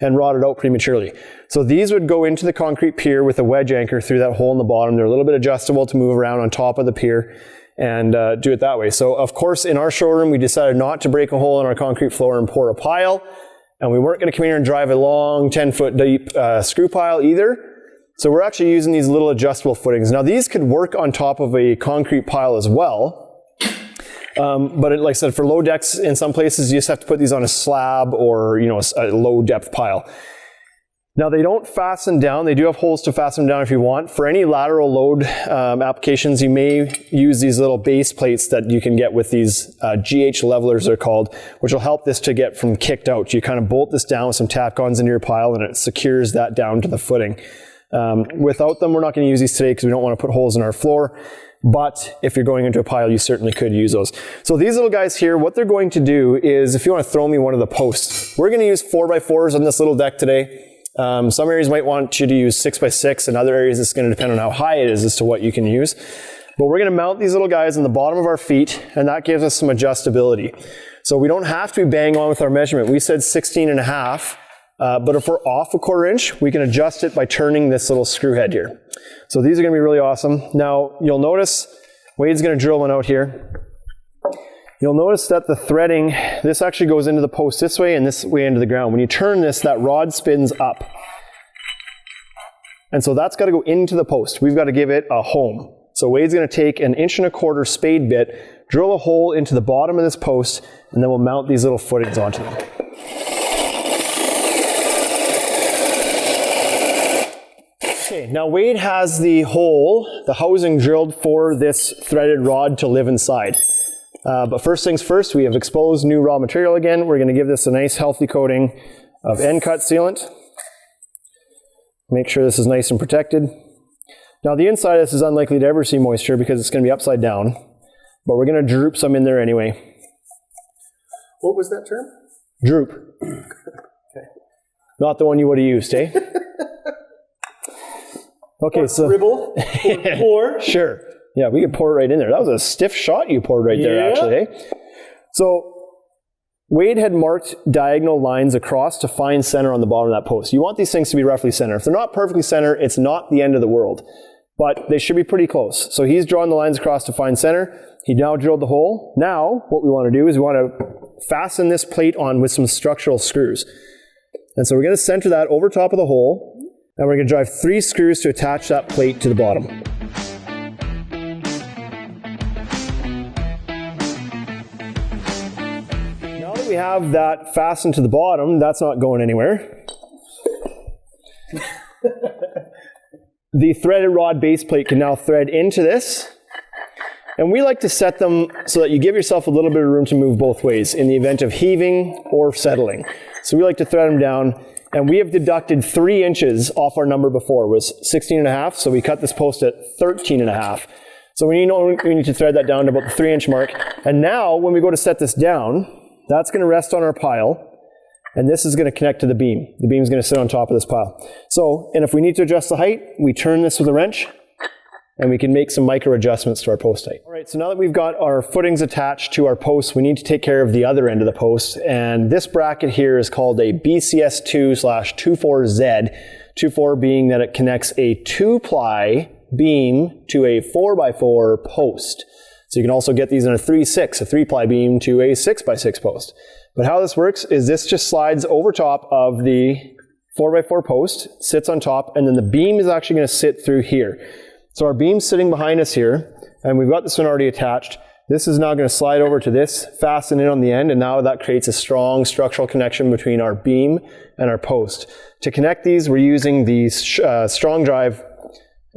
Speaker 1: and rot it out prematurely. So these would go into the concrete pier with a wedge anchor through that hole in the bottom. They're a little bit adjustable to move around on top of the pier and do it that way. So of course, in our showroom, we decided not to break a hole in our concrete floor and pour a pile. And we weren't going to come in here and drive a long 10-foot deep screw pile either. So we're actually using these little adjustable footings. Now these could work on top of a concrete pile as well. But like I said, for low decks in some places, you just have to put these on a slab or a low depth pile. Now they don't fasten down. They do have holes to fasten them down if you want. For any lateral load applications, you may use these little base plates that you can get with these GH levelers, they're called, which will help this to get from kicked out. You kind of bolt this down with some tack-ons into your pile and it secures that down to the footing. Without them, we're not going to use these today because we don't want to put holes in our floor. But if you're going into a pile, you certainly could use those. So these little guys here, what they're going to do is, if you want to throw me one of the posts, we're going to use 4x4s on this little deck today. Some areas might want you to use 6x6, and other areas it's going to depend on how high it is as to what you can use. But we're going to mount these little guys on the bottom of our feet, and that gives us some adjustability. So we don't have to be bang on with our measurement. We said 16 1/2, but if we're off a 1/4 inch, we can adjust it by turning this little screw head here. So these are going to be really awesome. Now you'll notice Wade's going to drill one out here. You'll notice that the threading, this actually goes into the post this way and this way into the ground. When you turn this, that rod spins up. And so that's got to go into the post. We've got to give it a home. So Wade's going to take an 1 1/4 spade bit, drill a hole into the bottom of this post, and then we'll mount these little footings onto them. Okay, now Wade has the hole, the housing drilled for this threaded rod to live inside. But first things first, we have exposed new raw material again. We're going to give this a nice healthy coating of end cut sealant. Make sure this is nice and protected. Now the inside of this is unlikely to ever see moisture because it's going to be upside down, but we're going to droop some in there anyway.
Speaker 3: What was that term?
Speaker 1: Droop. Okay. Not the one you would have used, eh? Okay, so
Speaker 3: Dribble, pour.
Speaker 1: Sure. Yeah, we could pour it right in there. That was a stiff shot you poured right there, actually, eh? So Wade had marked diagonal lines across to find center on the bottom of that post. You want these things to be roughly center. If they're not perfectly center, it's not the end of the world, but they should be pretty close. So he's drawn the lines across to find center. He now drilled the hole. Now, what we want to do is we want to fasten this plate on with some structural screws. And so we're going to center that over top of the hole, and we're going to drive 3 screws to attach that plate to the bottom. Now that we have that fastened to the bottom, that's not going anywhere. The threaded rod base plate can now thread into this. And we like to set them so that you give yourself a little bit of room to move both ways in the event of heaving or settling. So we like to thread them down, and we have deducted 3 inches off our number before. It was 16.5, so we cut this post at 13.5. So we need to thread that down to about the 3-inch mark. And now when we go to set this down, that's going to rest on our pile, and this is going to connect to the beam. The beam is going to sit on top of this pile. So, and if we need to adjust the height, we turn this with a wrench, and we can make some micro adjustments to our post height. All right, so now that we've got our footings attached to our posts, we need to take care of the other end of the post. And this bracket here is called a BCS2/24Z, 24 being that it connects a 2-ply beam to a 4x4 post. So you can also get these in a 3/6, a 3-ply beam to a 6x6 post. But how this works is this just slides over top of the 4x4 post, sits on top, and then the beam is actually going to sit through here. So our beam's sitting behind us here, and we've got this one already attached. This is now going to slide over to this, fasten in on the end, and now that creates a strong structural connection between our beam and our post. To connect these, we're using these strong drive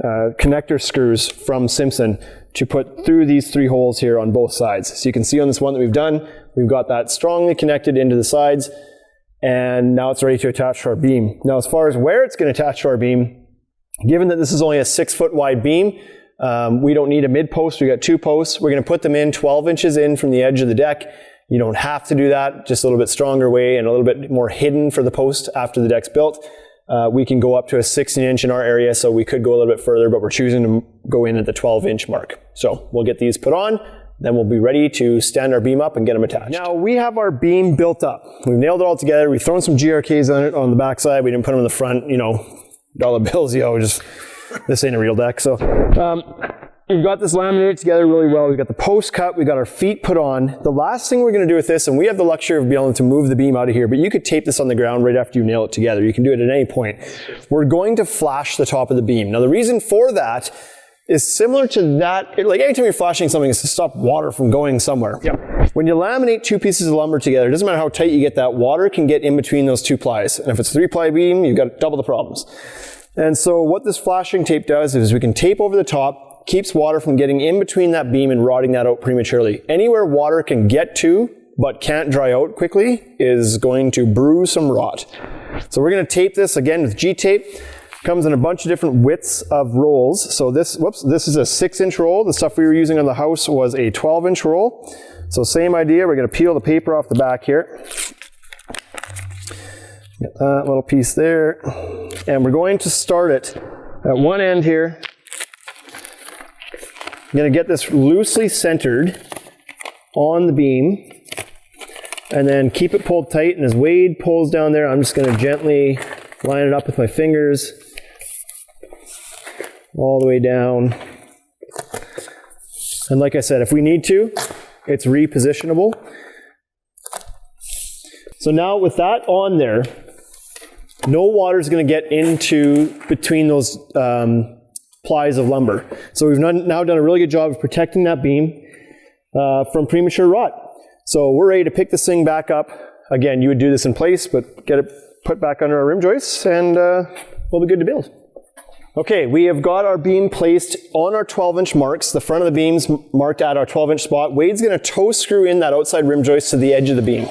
Speaker 1: connector screws from Simpson to put through these 3 holes here on both sides. So you can see on this one that we've done, we've got that strongly connected into the sides, and now it's ready to attach to our beam. Now as far as where it's going to attach to our beam, given that this is only a 6-foot wide beam, we don't need a mid post. We got 2 posts. We're going to put them in 12 inches in from the edge of the deck. You don't have to do that, just a little bit stronger way and a little bit more hidden for the post after the deck's built. We can go up to a 16-inch in our area, so we could go a little bit further, but we're choosing to go in at the 12-inch mark. So we'll get these put on, then we'll be ready to stand our beam up and get them attached. Now we have our beam built up. We've nailed it all together. We've thrown some GRKs on it on the backside. We didn't put them in the front, you know, dollar bills, just this ain't a real deck. So we've got this laminated together really well. We've got the post cut. We've got our feet put on. The last thing we're going to do with this, and we have the luxury of being able to move the beam out of here, but you could tape this on the ground right after you nail it together. You can do it at any point. We're going to flash the top of the beam. Now the reason for that is similar to that, like anytime you're flashing something, it's to stop water from going somewhere. Yep. When you laminate 2 pieces of lumber together, it doesn't matter how tight you get that, water can get in between those 2 plies. And if it's a 3-ply beam, you've got double the problems. And so what this flashing tape does is we can tape over the top, keeps water from getting in between that beam and rotting that out prematurely. Anywhere water can get to but can't dry out quickly is going to brew some rot. So we're going to tape this again with G-tape. Comes in a bunch of different widths of rolls. So this is a 6-inch roll. The stuff we were using on the house was a 12-inch roll. So same idea. We're going to peel the paper off the back here. Get that little piece there. And we're going to start it at one end here. I'm going to get this loosely centered on the beam and then keep it pulled tight. And as Wade pulls down there, I'm just going to gently line it up with my fingers all the way down. And like I said, if we need to, it's repositionable. So now with that on there, no water is going to get into between those plies of lumber. So we've now done a really good job of protecting that beam from premature rot. So we're ready to pick this thing back up. Again, you would do this in place, but get it put back under our rim joists, and we'll be good to build. Okay, we have got our beam placed on our 12-inch marks. The front of the beam's marked at our 12-inch spot. Wade's going to toe screw in that outside rim joist to the edge of the beam.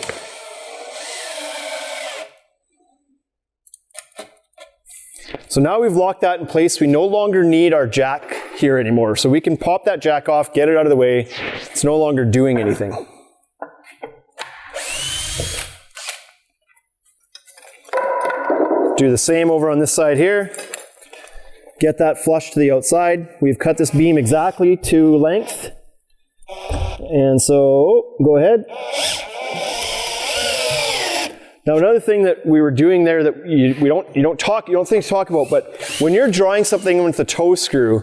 Speaker 1: So now we've locked that in place. We no longer need our jack here anymore. So we can pop that jack off, get it out of the way. It's no longer doing anything. Do the same over on this side here. Get that flush to the outside. We've cut this beam exactly to length. And so, go ahead. Now another thing that we were doing there that you don't think to talk about, but when you're drawing something with the toe screw,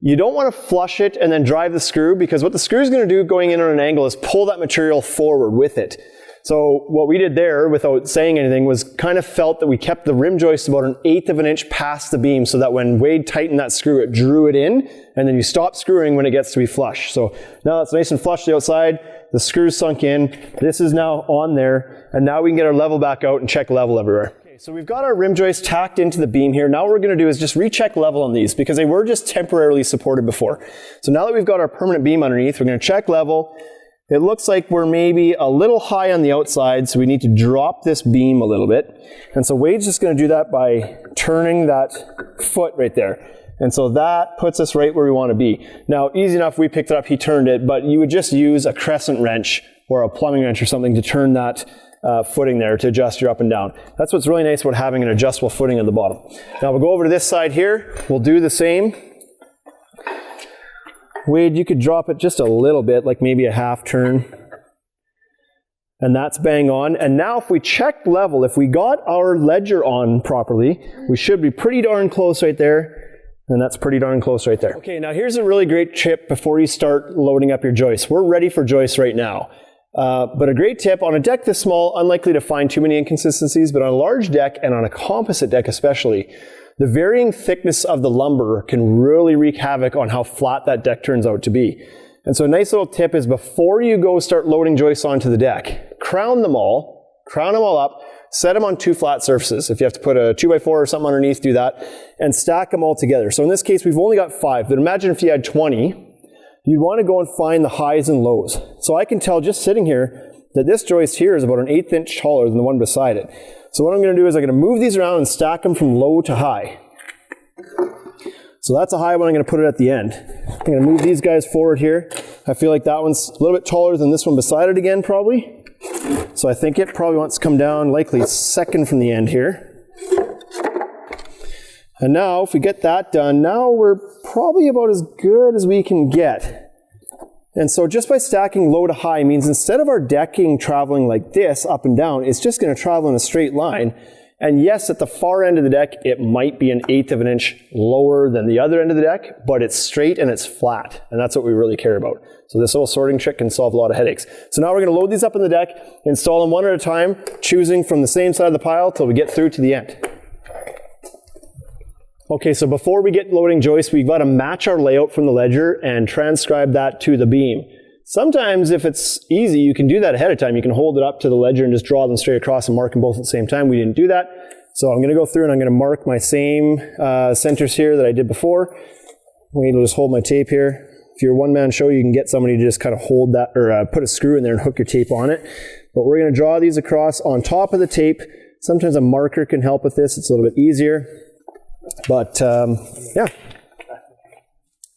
Speaker 1: you don't want to flush it and then drive the screw, because what the screw is going to do going in on an angle is pull that material forward with it. So what we did there, without saying anything, was kind of felt that we kept the rim joist about 1/8 of an inch past the beam, so that when Wade tightened that screw, it drew it in, and then you stop screwing when it gets to be flush. So now it's nice and flush to the outside, the screw's sunk in, this is now on there, and now we can get our level back out and check level everywhere. Okay, so we've got our rim joist tacked into the beam here. Now what we're going to do is just recheck level on these, because they were just temporarily supported before. So now that we've got our permanent beam underneath, we're going to check level. It looks like we're maybe a little high on the outside, so we need to drop this beam a little bit. And so Wade's just going to do that by turning that foot right there. And so that puts us right where we want to be. Now, easy enough, we picked it up, he turned it, but you would just use a crescent wrench or a plumbing wrench or something to turn that footing there to adjust your up and down. That's what's really nice about having an adjustable footing at the bottom. Now we'll go over to this side here. We'll do the same. Wade, you could drop it just a little bit, like maybe a half turn. And that's bang on. And now if we check level, if we got our ledger on properly, we should be pretty darn close right there. And that's pretty darn close right there. Okay, now here's a really great tip before you start loading up your joists. We're ready for joists right now. But a great tip, on a deck this small, unlikely to find too many inconsistencies, but on a large deck and on a composite deck especially, the varying thickness of the lumber can really wreak havoc on how flat that deck turns out to be. And so a nice little tip is, before you go start loading joists onto the deck, crown them all up, set them on 2 flat surfaces. If you have to put a 2x4 or something underneath, do that, and stack them all together. So in this case, we've only got 5, but imagine if you had 20, you'd want to go and find the highs and lows. So I can tell just sitting here that this joist here is about 1/8 inch taller than the one beside it. So what I'm going to do is I'm going to move these around and stack them from low to high. So that's a high one, I'm going to put it at the end. I'm going to move these guys forward here. I feel like that one's a little bit taller than this one beside it again, probably. So I think it probably wants to come down likely second from the end here. And now if we get that done, now we're probably about as good as we can get. And so just by stacking low to high means instead of our decking traveling like this up and down, it's just going to travel in a straight line. And yes, at the far end of the deck, it might be 1/8 of an inch lower than the other end of the deck, but it's straight and it's flat. And that's what we really care about. So this little sorting trick can solve a lot of headaches. So now we're going to load these up in the deck, install them one at a time, choosing from the same side of the pile till we get through to the end. Okay, so before we get loading joists, we've got to match our layout from the ledger and transcribe that to the beam. Sometimes if it's easy, you can do that ahead of time. You can hold it up to the ledger and just draw them straight across and mark them both at the same time. We didn't do that. So I'm going to go through and I'm going to mark my same centers here that I did before. We'll just hold my tape here. If you're a one-man show, you can get somebody to just kind of hold that, or put a screw in there and hook your tape on it. But we're going to draw these across on top of the tape. Sometimes a marker can help with this. It's a little bit easier. But yeah.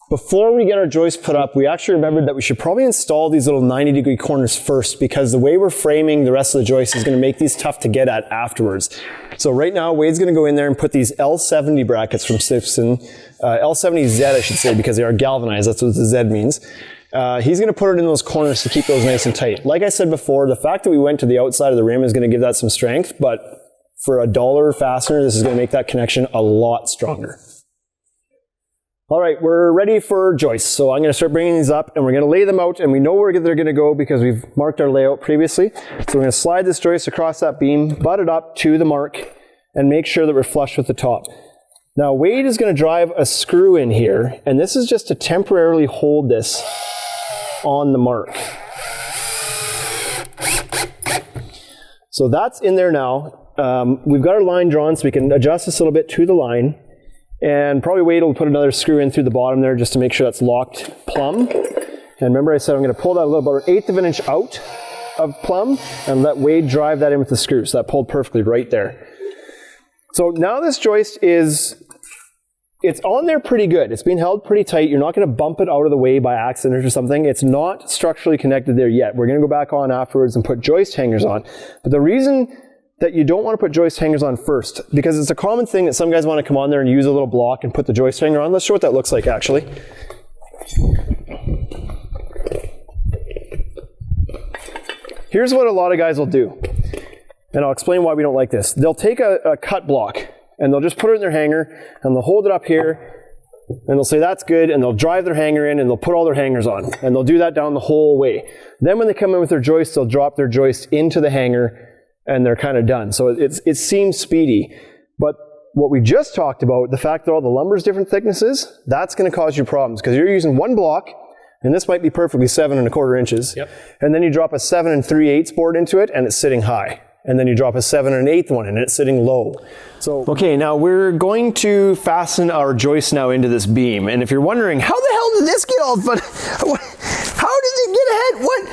Speaker 1: Before we get our joist put up, we actually remembered that we should probably install these little 90-degree corners first, because the way we're framing the rest of the joist is going to make these tough to get at afterwards. So right now, Wade's going to go in there and put these L70 brackets from Simpson, L70Z I should say, because they are galvanized, that's what the Z means. He's going to put it in those corners to keep those nice and tight. Like I said before, the fact that we went to the outside of the rim is going to give that some strength, but for $1 fastener, this is going to make that connection a lot stronger. All right, we're ready for joists. So I'm going to start bringing these up and we're going to lay them out, and we know where they're going to go because we've marked our layout previously. So we're going to slide this joist across that beam, butt it up to the mark, and make sure that we're flush with the top. Now Wade is going to drive a screw in here, and this is just to temporarily hold this on the mark. So that's in there now. We've got our line drawn so we can adjust this a little bit to the line. And probably Wade will put another screw in through the bottom there just to make sure that's locked plumb. And remember I said I'm going to pull that a little about 1/8 of an inch out of plumb and let Wade drive that in with the screw. So that pulled perfectly right there. So now this joist it's on there pretty good. It's being held pretty tight. You're not going to bump it out of the way by accident or something. It's not structurally connected there yet. We're going to go back on afterwards and put joist hangers on. But the reason that you don't want to put joist hangers on first, because it's a common thing that some guys want to come on there and use a little block and put the joist hanger on. Let's show what that looks like actually. Here's what a lot of guys will do. And I'll explain why we don't like this. They'll take a cut block and they'll just put it in their hanger and they'll hold it up here and they'll say that's good and they'll drive their hanger in and they'll put all their hangers on and they'll do that down the whole way. Then when they come in with their joist, they'll drop their joist into the hanger and they're kind of done. So it seems speedy. But what we just talked about, the fact that all the lumber is different thicknesses, that's going to cause you problems because you're using one block and this might be perfectly 7 1/4 inches.
Speaker 3: Yep.
Speaker 1: And then you drop a 7 3/8 board into it and it's sitting high. And then you drop a 7 1/8 one and it's sitting low. So, okay, now we're going to fasten our joist now into this beam. And if you're wondering, how the hell did this get all fun? How did it get ahead? What?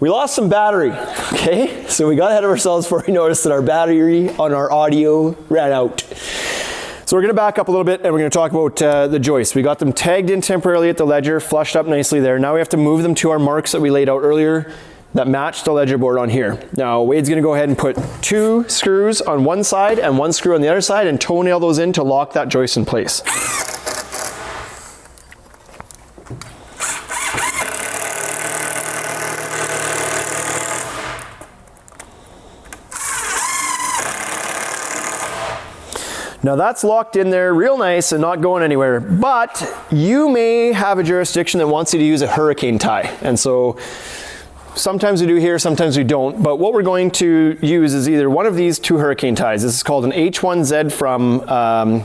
Speaker 1: We lost some battery, okay? So we got ahead of ourselves before we noticed that our battery on our audio ran out. So we're gonna back up a little bit and we're gonna talk about the joists. We got them tagged in temporarily at the ledger, flushed up nicely there. Now we have to move them to our marks that we laid out earlier that match the ledger board on here. Now Wade's gonna go ahead and put 2 screws on one side and 1 screw on the other side and toenail those in to lock that joist in place. Now that's locked in there real nice and not going anywhere, but you may have a jurisdiction that wants you to use a hurricane tie. And so sometimes we do here, sometimes we don't, but what we're going to use is either one of these 2 hurricane ties. This is called an H1Z from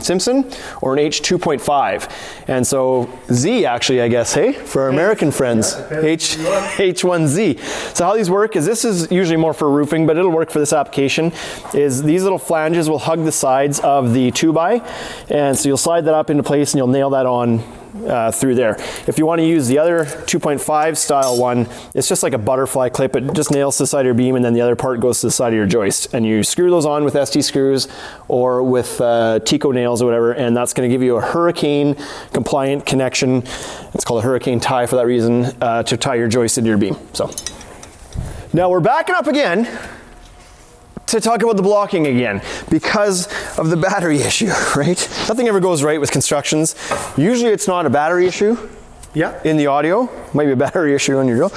Speaker 1: Simpson or an H2.5. And so Z actually, I guess, hey, for our American friends, H1Z. So how these work is this is usually more for roofing, but it'll work for this application, is these little flanges will hug the sides of the 2x, and so you'll slide that up into place and you'll nail that on through there. If you want to use the other 2.5 style one, it's just like a butterfly clip. It just nails to the side of your beam and then the other part goes to the side of your joist. And you screw those on with ST screws or with Tico nails or whatever, and that's going to give you a hurricane compliant connection. It's called a hurricane tie for that reason, to tie your joist into your beam. So now we're backing up again to talk about the blocking again because of the battery issue, right? Nothing ever goes right with constructions. Usually it's not a battery issue.
Speaker 3: Yeah.
Speaker 1: In the audio, might be a battery issue on your drill.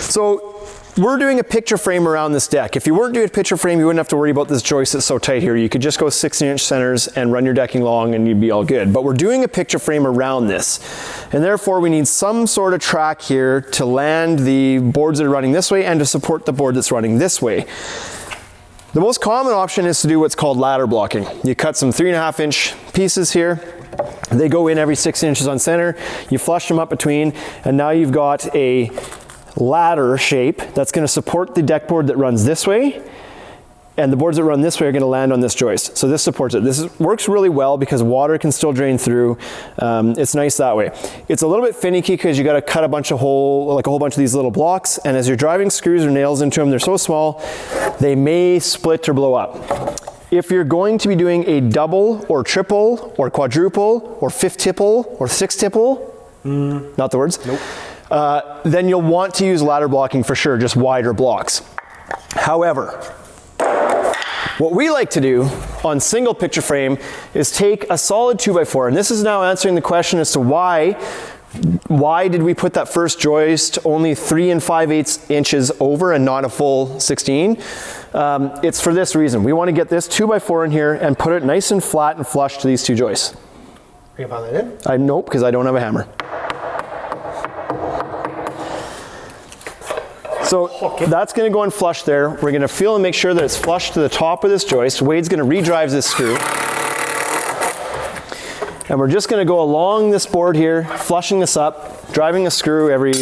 Speaker 1: So we're doing a picture frame around this deck. If you weren't doing a picture frame, you wouldn't have to worry about this joist that's so tight here. You could just go 16-inch centers and run your decking long and you'd be all good. But we're doing a picture frame around this. And therefore we need some sort of track here to land the boards that are running this way and to support the board that's running this way. The most common option is to do what's called ladder blocking. You cut some 3.5-inch pieces here. They go in every 6 inches on center. You flush them up between, and now you've got a ladder shape that's going to support the deck board that runs this way, and the boards that run this way are going to land on this joist. So this supports it. This works really well because water can still drain through. It's nice that way. It's a little bit finicky because you got to cut a whole bunch of these little blocks, and as you're driving screws or nails into them, they're so small, they may split or blow up. If you're going to be doing a double or triple or quadruple or 5th tipple or 6th tipple, not the words,
Speaker 3: nope.
Speaker 1: Then you'll want to use ladder blocking for sure, just wider blocks. However, what we like to do on single picture frame is take a solid 2x4, and this is now answering the question as to why did we put that first joist only 3 5/8 inches over and not a full 16? It's for this reason. We want to get this 2x4 in here and put it nice and flat and flush to these 2 joists.
Speaker 3: Are you pound that in?
Speaker 1: Nope, because I don't have a hammer. So that's going to go in flush there. We're going to feel and make sure that it's flush to the top of this joist. Wade's going to redrive this screw. And we're just going to go along this board here, flushing this up, driving a screw every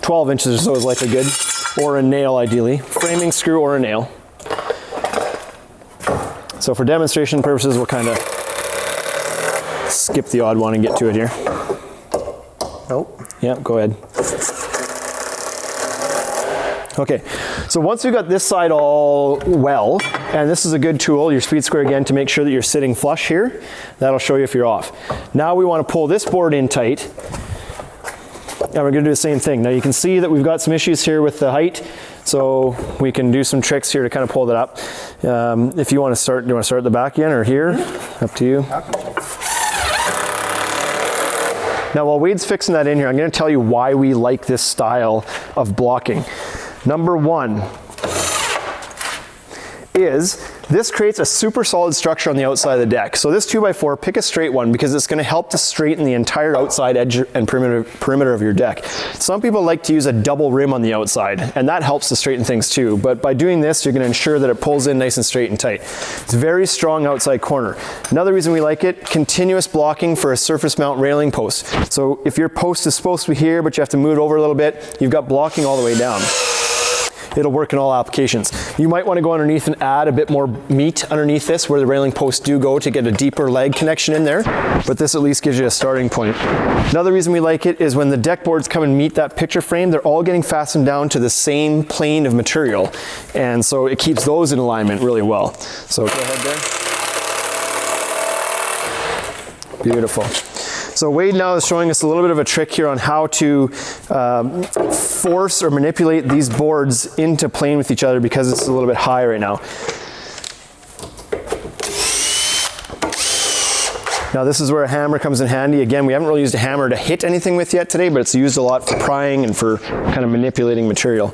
Speaker 1: 12 inches or so is likely good, or a nail ideally, framing screw or a nail. So for demonstration purposes, we'll kind of skip the odd one and get to it here.
Speaker 3: Nope.
Speaker 1: Yeah, go ahead. Okay, so once we've got this side all well, and this is a good tool, your speed square again, to make sure that you're sitting flush here. That'll show you if you're off. Now we want to pull this board in tight, and we're going to do the same thing. Now you can see that we've got some issues here with the height, so we can do some tricks here to kind of pull that up. If you want to start, do you want to start at the back again or here? Up to you. Now while Wade's fixing that in here, I'm going to tell you why we like this style of blocking. Number one is this creates a super solid structure on the outside of the deck. So this 2x4, pick a straight one because it's going to help to straighten the entire outside edge and perimeter of your deck. Some people like to use a double rim on the outside, and that helps to straighten things too. But by doing this, you're going to ensure that it pulls in nice and straight and tight. It's very strong outside corner. Another reason we like it, continuous blocking for a surface mount railing post. So if your post is supposed to be here, but you have to move it over a little bit, you've got blocking all the way down. It'll work in all applications. You might want to go underneath and add a bit more meat underneath this where the railing posts do go to get a deeper leg connection in there, but this at least gives you a starting point. Another reason we like it is when the deck boards come and meet that picture frame, they're all getting fastened down to the same plane of material, and so it keeps those in alignment really well. So go ahead there. Beautiful. So Wade now is showing us a little bit of a trick here on how to force or manipulate these boards into plane with each other because it's a little bit high right now. Now this is where a hammer comes in handy. Again, we haven't really used a hammer to hit anything with yet today, but it's used a lot for prying and for kind of manipulating material.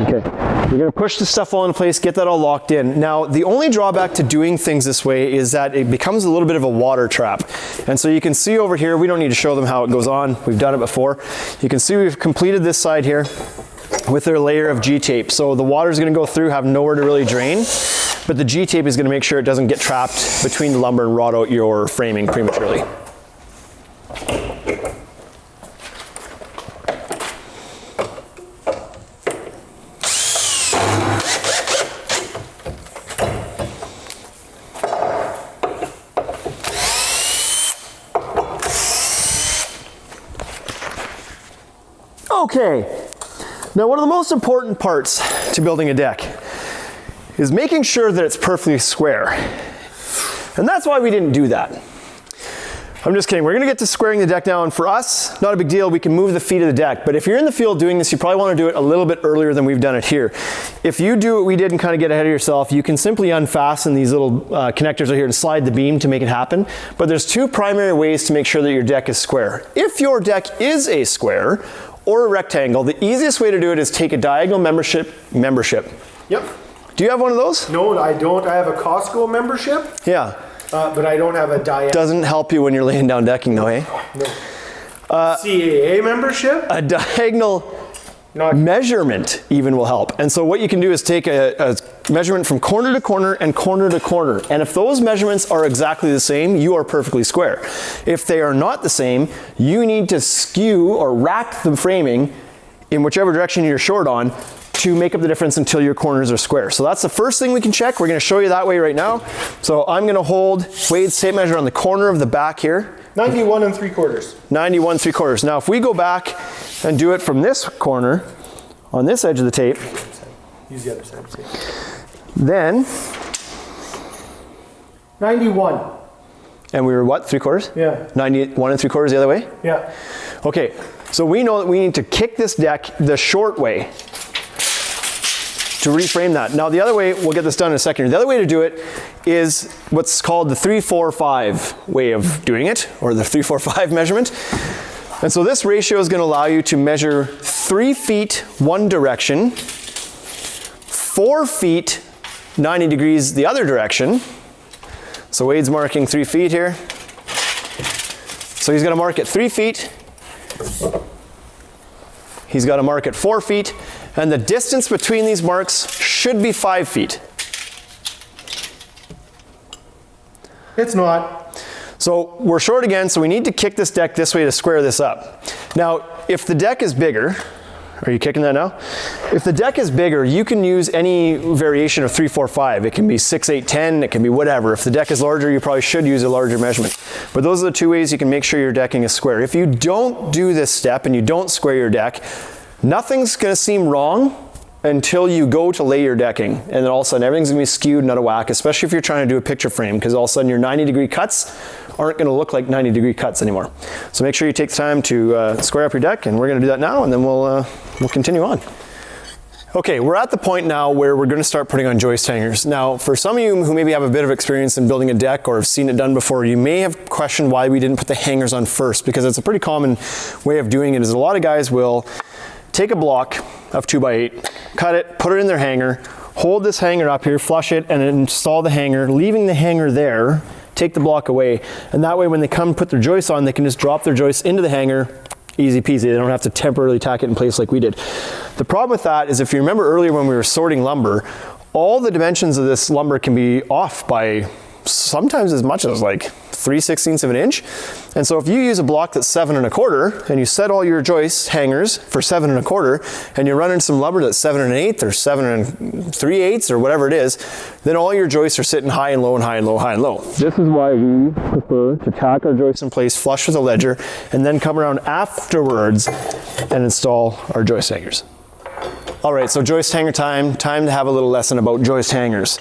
Speaker 1: Okay. We're going to push the stuff all into place, get that all locked in. Now, the only drawback to doing things this way is that it becomes a little bit of a water trap. And so you can see over here, we don't need to show them how it goes on. We've done it before. You can see we've completed this side here with their layer of G-tape. So the water is going to go through, have nowhere to really drain, but the G-tape is going to make sure it doesn't get trapped between the lumber and rot out your framing prematurely. Okay, now one of the most important parts to building a deck is making sure that it's perfectly square. And that's why we didn't do that. I'm just kidding, we're gonna get to squaring the deck now, and for us, not a big deal, we can move the feet of the deck. But if you're in the field doing this, you probably wanna do it a little bit earlier than we've done it here. If you do what we did and kind of get ahead of yourself, you can simply unfasten these little connectors right here and slide the beam to make it happen. But there's two primary ways to make sure that your deck is square. If your deck is a square, or a rectangle, the easiest way to do it is take a diagonal membership.
Speaker 3: Yep.
Speaker 1: Do you have one of those?
Speaker 3: No, I don't. I have a Costco membership.
Speaker 1: Yeah.
Speaker 3: But I don't have a diagonal.
Speaker 1: Doesn't help you when you're laying down decking though, eh?
Speaker 3: No. CAA membership?
Speaker 1: A diagonal measurement even will help. And so what you can do is take a measurement from corner to corner and corner to corner. And if those measurements are exactly the same, you are perfectly square. If they are not the same, you need to skew or rack the framing in whichever direction you're short on to make up the difference until your corners are square. So that's the first thing we can check. We're going to show you that way right now. So I'm going to hold Wade's tape measure on the corner of the back here.
Speaker 3: 91 3/4.
Speaker 1: 91 3/4. Now if we go back and do it from this corner on this edge of the tape,
Speaker 3: use the other side.
Speaker 1: then
Speaker 3: 91.
Speaker 1: and we were what, 3/4?
Speaker 3: Yeah.
Speaker 1: 91 3/4 the other way?
Speaker 3: Yeah.
Speaker 1: Okay, so we know that we need to kick this deck the short way to reframe that. Now the other way, we'll get this done in a second. The other way to do it is what's called the 3-4-5 way of doing it, or the 3-4-5 measurement. And so this ratio is going to allow you to measure 3 feet one direction, 4 feet 90 degrees the other direction. So Wade's marking 3 feet here. So he's going to mark it 3 feet. He's got to mark it 4 feet. And the distance between these marks should be 5 feet.
Speaker 3: It's not.
Speaker 1: So we're short again, so we need to kick this deck this way to square this up. Now, if the deck is bigger, Are you kicking that now? If the deck is bigger, you can use any variation of 3, 4, 5. It can be 6, 8, 10, it can be whatever. If the deck is larger, you probably should use a larger measurement. But those are the two ways you can make sure your decking is square. If you don't do this step and you don't square your deck, nothing's gonna seem wrong until you go to lay your decking. And then all of a sudden everything's gonna be skewed and out of whack, especially if you're trying to do a picture frame, because all of a sudden your 90-degree cuts aren't gonna look like 90-degree cuts anymore. So make sure you take the time to square up your deck, and we're gonna do that now, and then we'll continue on. Okay, we're at the point now where we're gonna start putting on joist hangers. Now, for some of you who maybe have a bit of experience in building a deck or have seen it done before, you may have questioned why we didn't put the hangers on first, because it's a pretty common way of doing it, is a lot of guys will take a block of 2x8, cut it, put it in their hanger, hold this hanger up here, flush it, and then install the hanger, leaving the hanger there, take the block away, and that way when they come put their joists on, they can just drop their joists into the hanger, easy peasy. They don't have to temporarily tack it in place like we did. The problem with that is, if you remember earlier when we were sorting lumber, all the dimensions of this lumber can be off by sometimes as much as like 3/16 of an inch. And so if you use a block that's 7 1/4 and you set all your joist hangers for 7 1/4 and you're running some lumber that's 7 1/8 or 7 3/8 or whatever it is, then all your joists are sitting high and low and high and low, high and low. This is why we prefer to tack our joists in place flush with a ledger and then come around afterwards and install our joist hangers. All right, so joist hanger time to have a little lesson about joist hangers.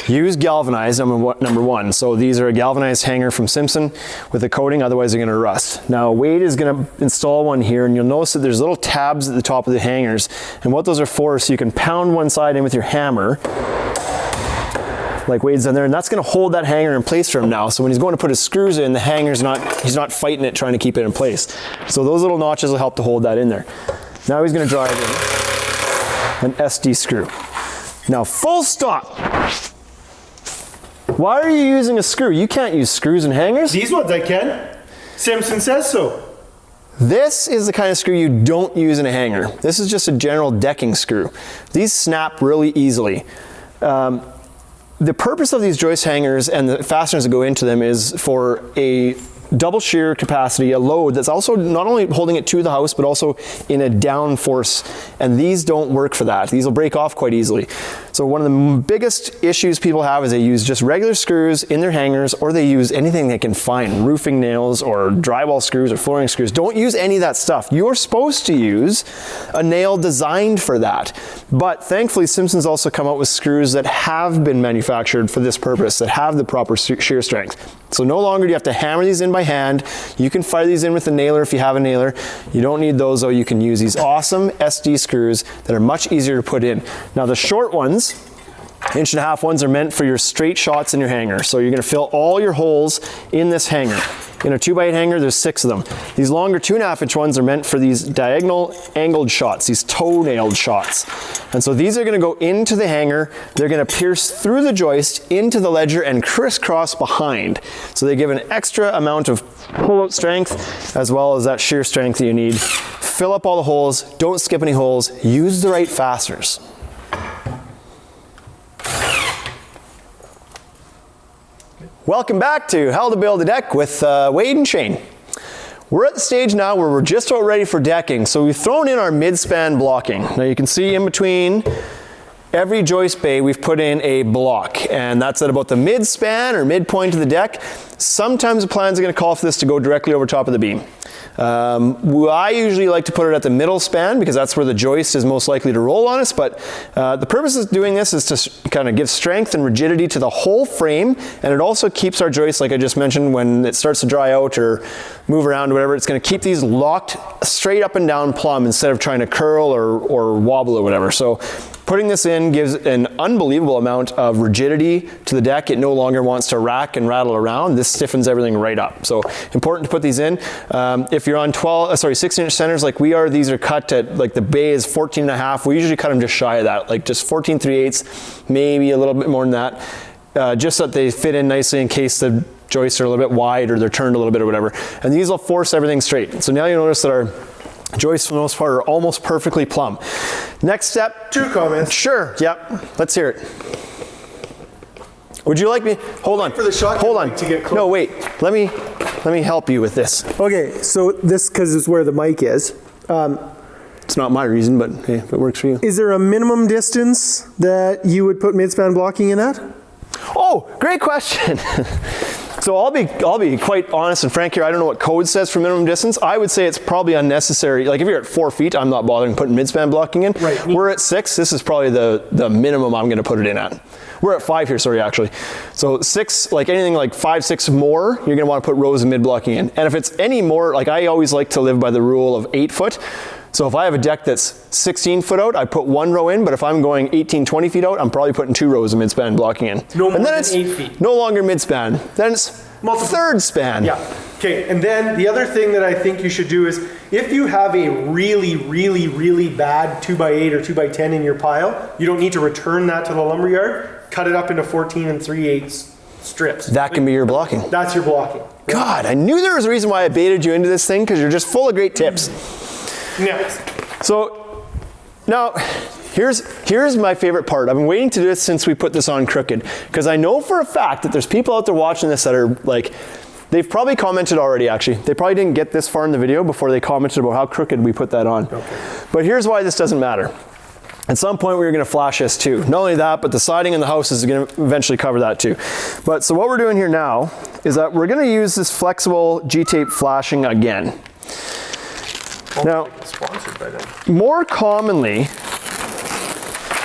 Speaker 1: Use galvanized, number one. So these are a galvanized hanger from Simpson with a coating, otherwise they're gonna rust. Now Wade is gonna install one here, and you'll notice that there's little tabs at the top of the hangers, and what those are for is so you can pound one side in with your hammer, like Wade's done there, and that's gonna hold that hanger in place for him now. So when he's going to put his screws in, the hanger's he's not fighting it, trying to keep it in place. So those little notches will help to hold that in there. Now he's gonna drive in an SD screw. Now full stop. Why are you using a screw? You can't use screws and hangers.
Speaker 3: These ones I can. Simpson says so.
Speaker 1: This is the kind of screw you don't use in a hanger. This is just a general decking screw. These snap really easily. The purpose of these joist hangers and the fasteners that go into them is for a double shear capacity, a load that's also not only holding it to the house, but also in a down force. And these don't work for that. These will break off quite easily. So one of the biggest issues people have is they use just regular screws in their hangers, or they use anything they can find, roofing nails or drywall screws or flooring screws. Don't use any of that stuff. You're supposed to use a nail designed for that. But thankfully, Simpson's also come out with screws that have been manufactured for this purpose, that have the proper shear strength. So no longer do you have to hammer these in by hand. You can fire these in with a nailer if you have a nailer. You don't need those though. You can use these awesome SD screws that are much easier to put in. Now the short ones, 1.5 ones, are meant for your straight shots in your hanger. So you're gonna fill all your holes in this hanger. In a 2x8 hanger, there's 6 of them. These longer 2.5-inch ones are meant for these diagonal angled shots, these toe-nailed shots. And so these are gonna go into the hanger, they're gonna pierce through the joist into the ledger and crisscross behind. So they give an extra amount of pull-out strength as well as that shear strength that you need. Fill up all the holes, don't skip any holes, use the right fasteners. Welcome back to How to Build a Deck with Wade and Shane. We're at the stage now where we're just about ready for decking. So we've thrown in our mid-span blocking. Now you can see in between every joist bay we've put in a block, and that's at about the mid-span or midpoint of the deck. Sometimes the plans are going to call for this to go directly over top of the beam. I usually like to put it at the middle span because that's where the joist is most likely to roll on us, but the purpose of doing this is to kind of give strength and rigidity to the whole frame, and it also keeps our joists, like I just mentioned, when it starts to dry out or move around or whatever, it's going to keep these locked straight up and down plumb instead of trying to curl or wobble or whatever. So putting this in gives an unbelievable amount of rigidity to the deck. It no longer wants to rack and rattle around. This stiffens everything right up. So important to put these in. If you're on 16-inch centers like we are, these are cut at, like the bay is 14.5. We usually cut them just shy of that, like just 14 3/8, maybe a little bit more than that, just so that they fit in nicely in case the joists are a little bit wide or they're turned a little bit or whatever. And these will force everything straight. So now you notice that our joists for the most part are almost perfectly plumb. Next step.
Speaker 3: 2 comments.
Speaker 1: Sure, yep, let's hear it. Would you like me, hold on,
Speaker 3: for the shot
Speaker 1: hold on.
Speaker 3: to get close.
Speaker 1: No, wait, let me help you with this.
Speaker 3: Okay, so this, because it's where the mic is.
Speaker 1: It's not my reason, but hey, if it works for you.
Speaker 3: Is there a minimum distance that you would put midspan blocking in at?
Speaker 1: Oh, great question. So I'll be quite honest and frank here. I don't know what code says for minimum distance. I would say it's probably unnecessary. Like if you're at 4 feet, I'm not bothering putting midspan blocking in.
Speaker 3: Right.
Speaker 1: We're at 6. This is probably the minimum I'm going to put it in at. We're at 5 here, sorry, actually. So 6, like anything like 5, 6 more, you're going to want to put rows of mid blocking in. And if it's any more, like I always like to live by the rule of 8 foot. So if I have a deck that's 16 foot out, I put 1 row in, but if I'm going 18, 20 feet out, I'm probably putting 2 rows of midspan blocking in.
Speaker 3: No more
Speaker 1: and then
Speaker 3: than
Speaker 1: it's
Speaker 3: 8 feet.
Speaker 1: No longer midspan. Then it's third span.
Speaker 3: Yeah. Okay, and then the other thing that I think you should do is if you have a really, really, really bad 2x8 or 2x10 in your pile, you don't need to return that to the lumberyard. Cut it up into 14 and 3/8 strips.
Speaker 1: That can be your blocking.
Speaker 3: That's your blocking.
Speaker 1: God, I knew there was a reason why I baited you into this thing, because you're just full of great tips.
Speaker 3: Next.
Speaker 1: So now here's my favorite part. I've been waiting to do this since we put this on Crooked, because I know for a fact that there's people out there watching this that are like, they've probably commented already actually. They probably didn't get this far in the video before they commented about how crooked we put that on. Okay. But here's why this doesn't matter. At some point we're going to flash this too. Not only that, but the siding in the house is going to eventually cover that too. But so what we're doing here now is that we're going to use this flexible G-tape flashing again. Now,
Speaker 3: Sponsored by them.
Speaker 1: more commonly,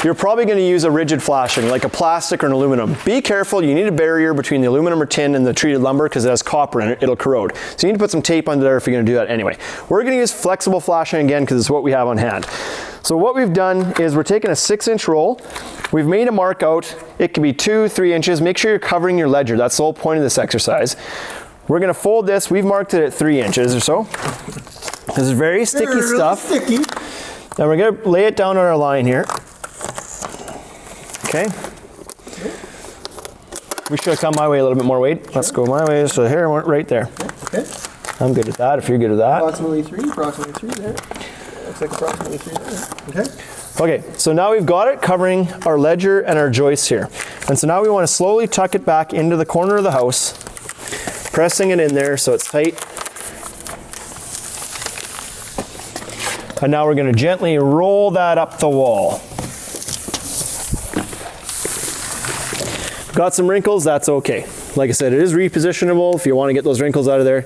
Speaker 1: you're probably going to use a rigid flashing, like a plastic or an aluminum. Be careful, you need a barrier between the aluminum or tin and the treated lumber because it has copper in it, it'll corrode. So you need to put some tape under there if you're going to do that anyway. We're going to use flexible flashing again because it's what we have on hand. So what we've done is we're taking a 6-inch roll, we've made a mark out, it can be 2, 3 inches, make sure you're covering your ledger, that's the whole point of this exercise. We're going to fold this, we've marked it at 3 inches or so. This is very sticky stuff.
Speaker 3: Sticky.
Speaker 1: And we're going to lay it down on our line here. Okay. We should have come my way a little bit more weight. Let's go my way. So here, right there.
Speaker 3: Okay.
Speaker 1: I'm good at that if you're good at that.
Speaker 3: Approximately 3 there. Looks like approximately 3 there. Okay.
Speaker 1: Okay, so now we've got it covering our ledger and our joists here. And so now we want to slowly tuck it back into the corner of the house, pressing it in there so it's tight. And now we're going to gently roll that up the wall. Got some wrinkles, that's okay. Like I said, it is repositionable if you want to get those wrinkles out of there.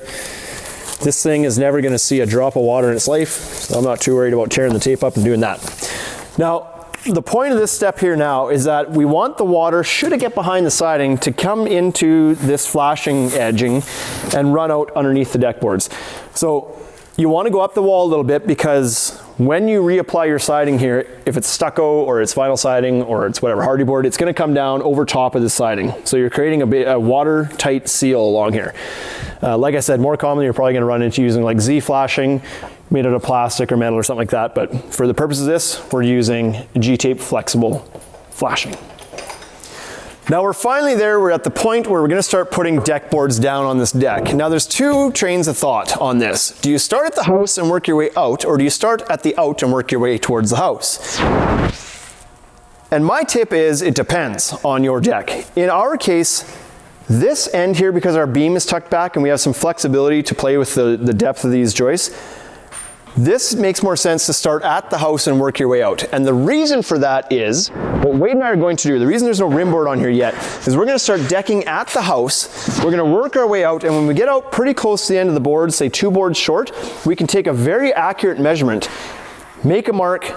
Speaker 1: This thing is never going to see a drop of water in its life, so I'm not too worried about tearing the tape up and doing that. Now, the point of this step here now is that we want the water, should it get behind the siding, to come into this flashing edging and run out underneath the deck boards. So you want to go up the wall a little bit because when you reapply your siding here, if it's stucco or it's vinyl siding or it's whatever, hardy board, it's going to come down over top of the siding. So you're creating a watertight seal along here. Like I said, more commonly you're probably going to run into using like Z flashing made out of plastic or metal or something like that. But for the purpose of this, we're using G-tape flexible flashing. Now we're finally there, we're at the point where we're going to start putting deck boards down on this deck. Now there's 2 trains of thought on this. Do you start at the house and work your way out, or do you start at the out and work your way towards the house? And my tip is, it depends on your deck. In our case, this end here, because our beam is tucked back and we have some flexibility to play with the depth of these joists, this makes more sense to start at the house and work your way out. And the reason for that is, what Wade and I are going to do, the reason there's no rim board on here yet, is we're going to start decking at the house, we're going to work our way out, and when we get out pretty close to the end of the board, say 2 boards short, we can take a very accurate measurement, make a mark,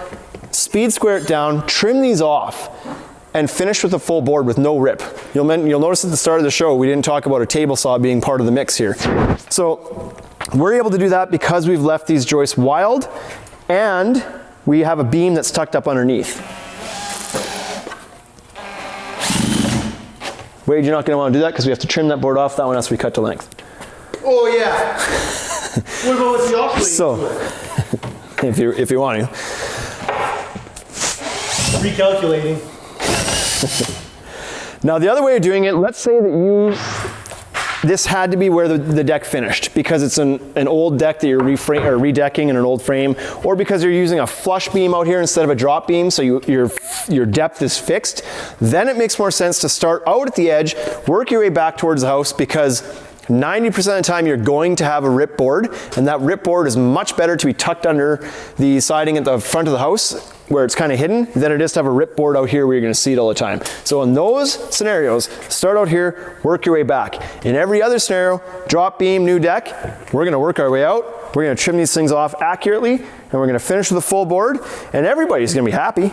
Speaker 1: speed square it down, trim these off, and finish with a full board with no rip. You'll notice at the start of the show, we didn't talk about a table saw being part of the mix here. So we're able to do that because we've left these joists wild and we have a beam that's tucked up underneath. Wade, you're not going to want to do that because we have to trim that board off. That one has to be cut to length.
Speaker 3: Oh yeah. What about with the opposite?
Speaker 1: So, if you want to.
Speaker 3: Recalculating.
Speaker 1: Now the other way of doing it, let's say that this had to be where the deck finished because it's an old deck that you're redecking in an old frame, or because you're using a flush beam out here instead of a drop beam, so your depth is fixed. Then it makes more sense to start out at the edge, work your way back towards the house, because 90% of the time you're going to have a rip board, and that rip board is much better to be tucked under the siding at the front of the house where it's kind of hidden than it is to have a rip board out here where you're going to see it all the time. So in those scenarios, start out here, work your way back. In every other scenario, drop beam, new deck, we're going to work our way out, we're going to trim these things off accurately, and we're going to finish with a full board, and everybody's going to be happy.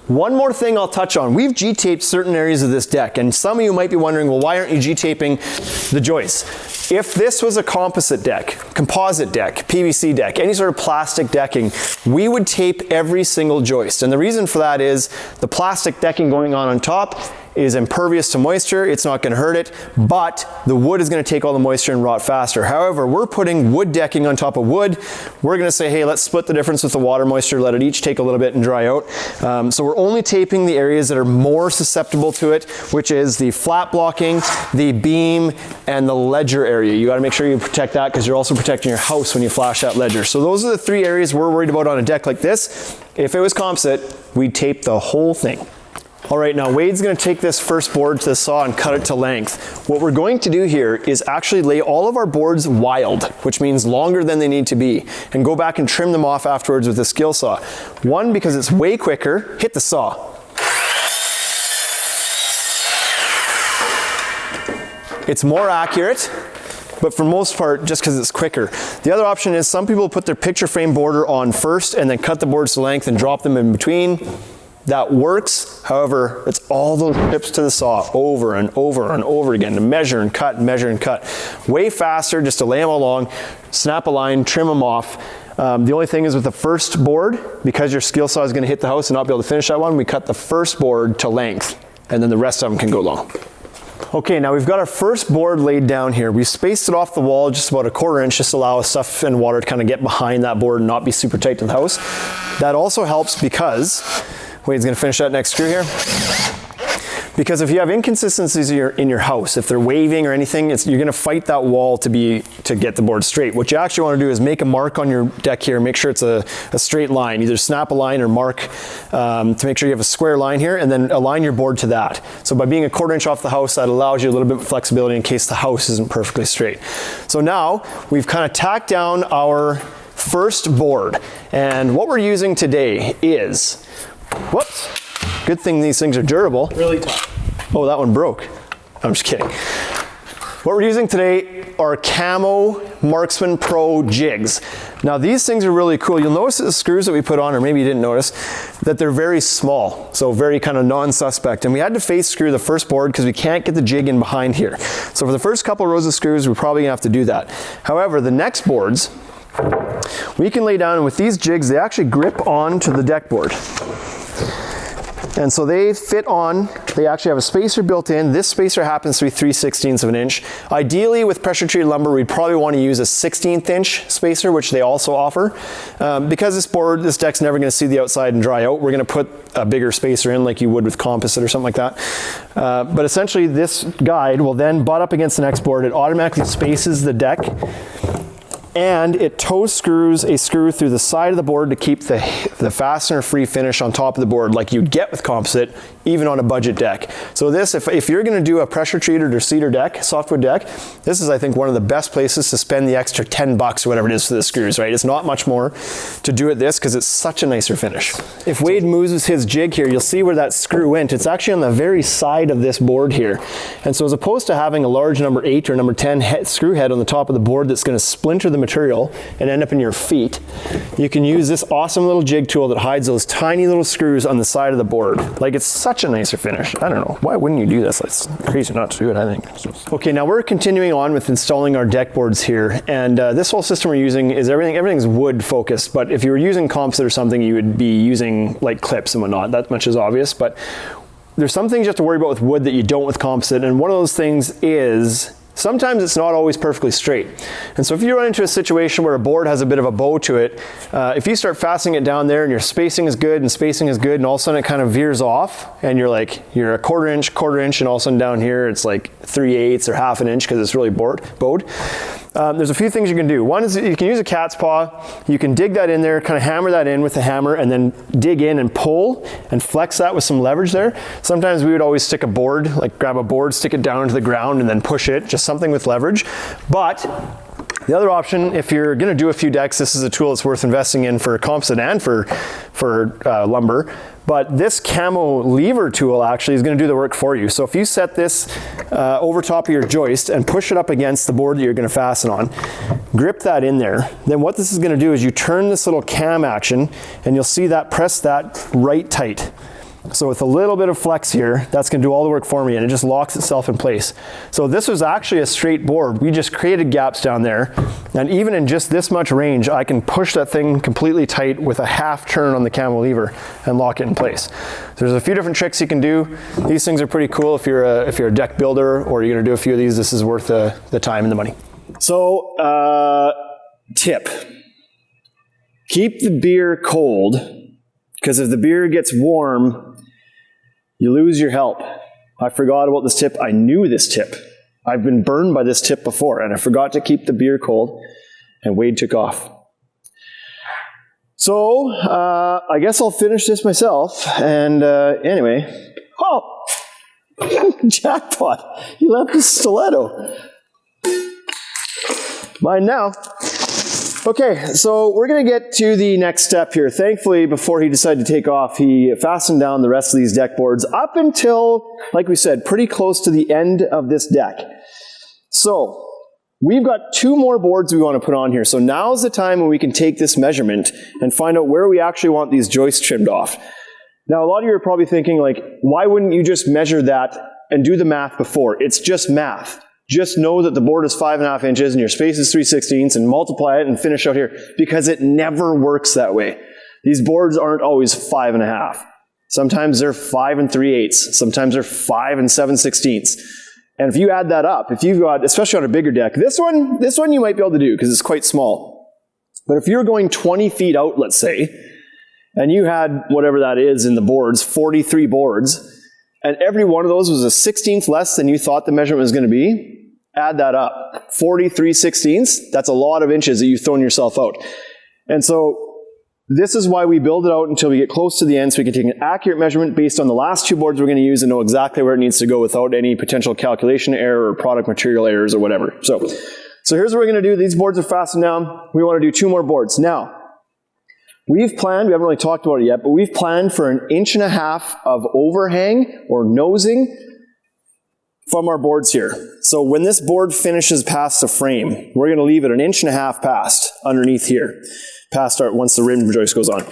Speaker 1: One more thing I'll touch on. We've G-taped certain areas of this deck, and some of you might be wondering, well, why aren't you G-taping the joists? If this was a composite deck, composite deck, PVC deck, any sort of plastic decking, we would tape every single joist. And the reason for that is the plastic decking going on top is impervious to moisture, it's not going to hurt it, but the wood is going to take all the moisture and rot faster. However, we're putting wood decking on top of wood. We're going to say, hey, let's split the difference with the water moisture, let it each take a little bit and dry out. So we're only taping the areas that are more susceptible to it, which is the flat blocking, the beam, and the ledger area. You got to make sure you protect that because you're also protecting your house when you flash that ledger. So those are the three areas we're worried about on a deck like this. If it was composite, we'd tape the whole thing. All right, now Wade's going to take this first board to the saw and cut it to length. What we're going to do here is actually lay all of our boards wild, which means longer than they need to be, and go back and trim them off afterwards with a skill saw. One, because it's way quicker, hit the saw. It's more accurate, but for most part, just because it's quicker. The other option is some people put their picture frame border on first and then cut the boards to length and drop them in between. That works. However, it's all those trips to the saw over and over and over again to measure and cut and measure and cut. Way faster just to lay them along, snap a line, trim them off. The only thing is with the first board, because your skill saw is going to hit the house and not be able to finish that one, we cut the first board to length and then the rest of them can go long. Okay, now we've got our first board laid down here. We spaced it off the wall just about 1/4 inch just to allow stuff and water to kind of get behind that board and not be super tight to the house. That also helps because Wade's going to finish that next screw here. Because if you have inconsistencies in your house, if they're waving or anything, you're going to fight that wall to get the board straight. What you actually want to do is make a mark on your deck here, make sure it's a straight line. Either snap a line or mark to make sure you have a square line here, and then align your board to that. So by being 1/4 inch off the house, that allows you a little bit of flexibility in case the house isn't perfectly straight. So now we've kind of tacked down our first board, and what we're using today is, whoops, good thing these things are durable.
Speaker 2: Really tough.
Speaker 1: Oh, that one broke. I'm just kidding. What we're using today are Camo Marksman Pro Jigs. Now these things are really cool. You'll notice that the screws that we put on, or maybe you didn't notice, that they're very small, so very kind of non-suspect. And we had to face screw the first board because we can't get the jig in behind here. So for the first couple rows of screws, we're probably gonna have to do that. However, the next boards, we can lay down, and with these jigs, they actually grip onto the deck board. And so they fit on, they actually have a spacer built in. This spacer happens to be 3/16 of an inch. Ideally with pressure treated lumber, we'd probably want to use a 16th inch spacer, which they also offer. Because this deck's never going to see the outside and dry out, we're going to put a bigger spacer in like you would with composite or something like that. But essentially this guide will then butt up against the next board. It automatically spaces the deck, and it toe screws a screw through the side of the board to keep the fastener free finish on top of the board like you'd get with composite, even on a budget deck. So this, if you're going to do a pressure treated or cedar deck, softwood deck, this is, I think, one of the best places to spend the extra 10 bucks or whatever it is for the screws, right? It's not much more to do it this because it's such a nicer finish. If Wade moves his jig here, you'll see where that screw went. It's actually on the very side of this board here. And so as opposed to having a large number 8 or number 10 screw head on the top of the board that's going to splinter the material and end up in your feet, you can use this awesome little jig tool that hides those tiny little screws on the side of the board. Like, it's such a nicer finish. I don't know, why wouldn't you do this? It's crazy not to do it, I think. Okay, now we're continuing on with installing our deck boards here, and this whole system we're using is everything's wood focused, but if you were using composite or something, you would be using like clips and whatnot. That much is obvious, but there's some things you have to worry about with wood that you don't with composite, and one of those things is sometimes it's not always perfectly straight. And so if you run into a situation where a board has a bit of a bow to it, if you start fastening it down there and your spacing is good and all of a sudden it kind of veers off and you're a 1/4 inch, and all of a sudden down here it's like 3/8 or 1/2 inch because it's really bowed, there's a few things you can do. One is you can use a cat's paw. You can dig that in there, kind of hammer that in with the hammer, and then dig in and pull and flex that with some leverage there. Sometimes we would always stick a board, like grab a board, stick it down to the ground, and then push it, just something with leverage. But the other option, if you're going to do a few decks, this is a tool that's worth investing in for composite and for lumber. But this camo lever tool actually is going to do the work for you. So if you set this over top of your joist and push it up against the board that you're going to fasten on, grip that in there, then what this is going to do is you turn this little cam action and you'll see that press that right tight. So with a little bit of flex here, that's going to do all the work for me, and it just locks itself in place. So this was actually a straight board. We just created gaps down there, and even in just this much range, I can push that thing completely tight with a half turn on the camo lever and lock it in place. There's a few different tricks you can do. These things are pretty cool if you're a deck builder or you're going to do a few of these. This is worth the time and the money. So tip: keep the beer cold, because if the beer gets warm, you lose your help. I forgot about this tip. I knew this tip. I've been burned by this tip before, and I forgot to keep the beer cold, and Wade took off. So, I guess I'll finish this myself, and anyway. Oh! Jackpot! He left his stiletto. Mine now. Okay, so we're going to get to the next step here. Thankfully, before he decided to take off, he fastened down the rest of these deck boards up until, like we said, pretty close to the end of this deck. So, we've got 2 more boards we want to put on here. So now's the time when we can take this measurement and find out where we actually want these joists trimmed off. Now, a lot of you are probably thinking, like, why wouldn't you just measure that and do the math before? It's just math. Just know that the board is 5.5 inches and your space is 3/16 and multiply it and finish out here, because it never works that way. These boards aren't always 5.5. Sometimes they're 5 3/8. Sometimes they're 5 7/16. And if you add that up, if you've got, especially on a bigger deck, this one you might be able to do because it's quite small. But if you're going 20 feet out, let's say, and you had whatever that is in the boards, 43 boards, and every one of those was a 16th less than you thought the measurement was going to be, add that up. 43/16, that's a lot of inches that you've thrown yourself out. And so this is why we build it out until we get close to the end, so we can take an accurate measurement based on the last 2 boards we're going to use and know exactly where it needs to go without any potential calculation error or product material errors or whatever. So here's what we're going to do. These boards are fastened down. We want to do 2 more boards. Now, we've planned, we haven't really talked about it yet, but we've planned for 1.5 inches of overhang or nosing from our boards here. So when this board finishes past the frame, we're going to leave it 1.5 inches past underneath here, past once the rim joist goes on.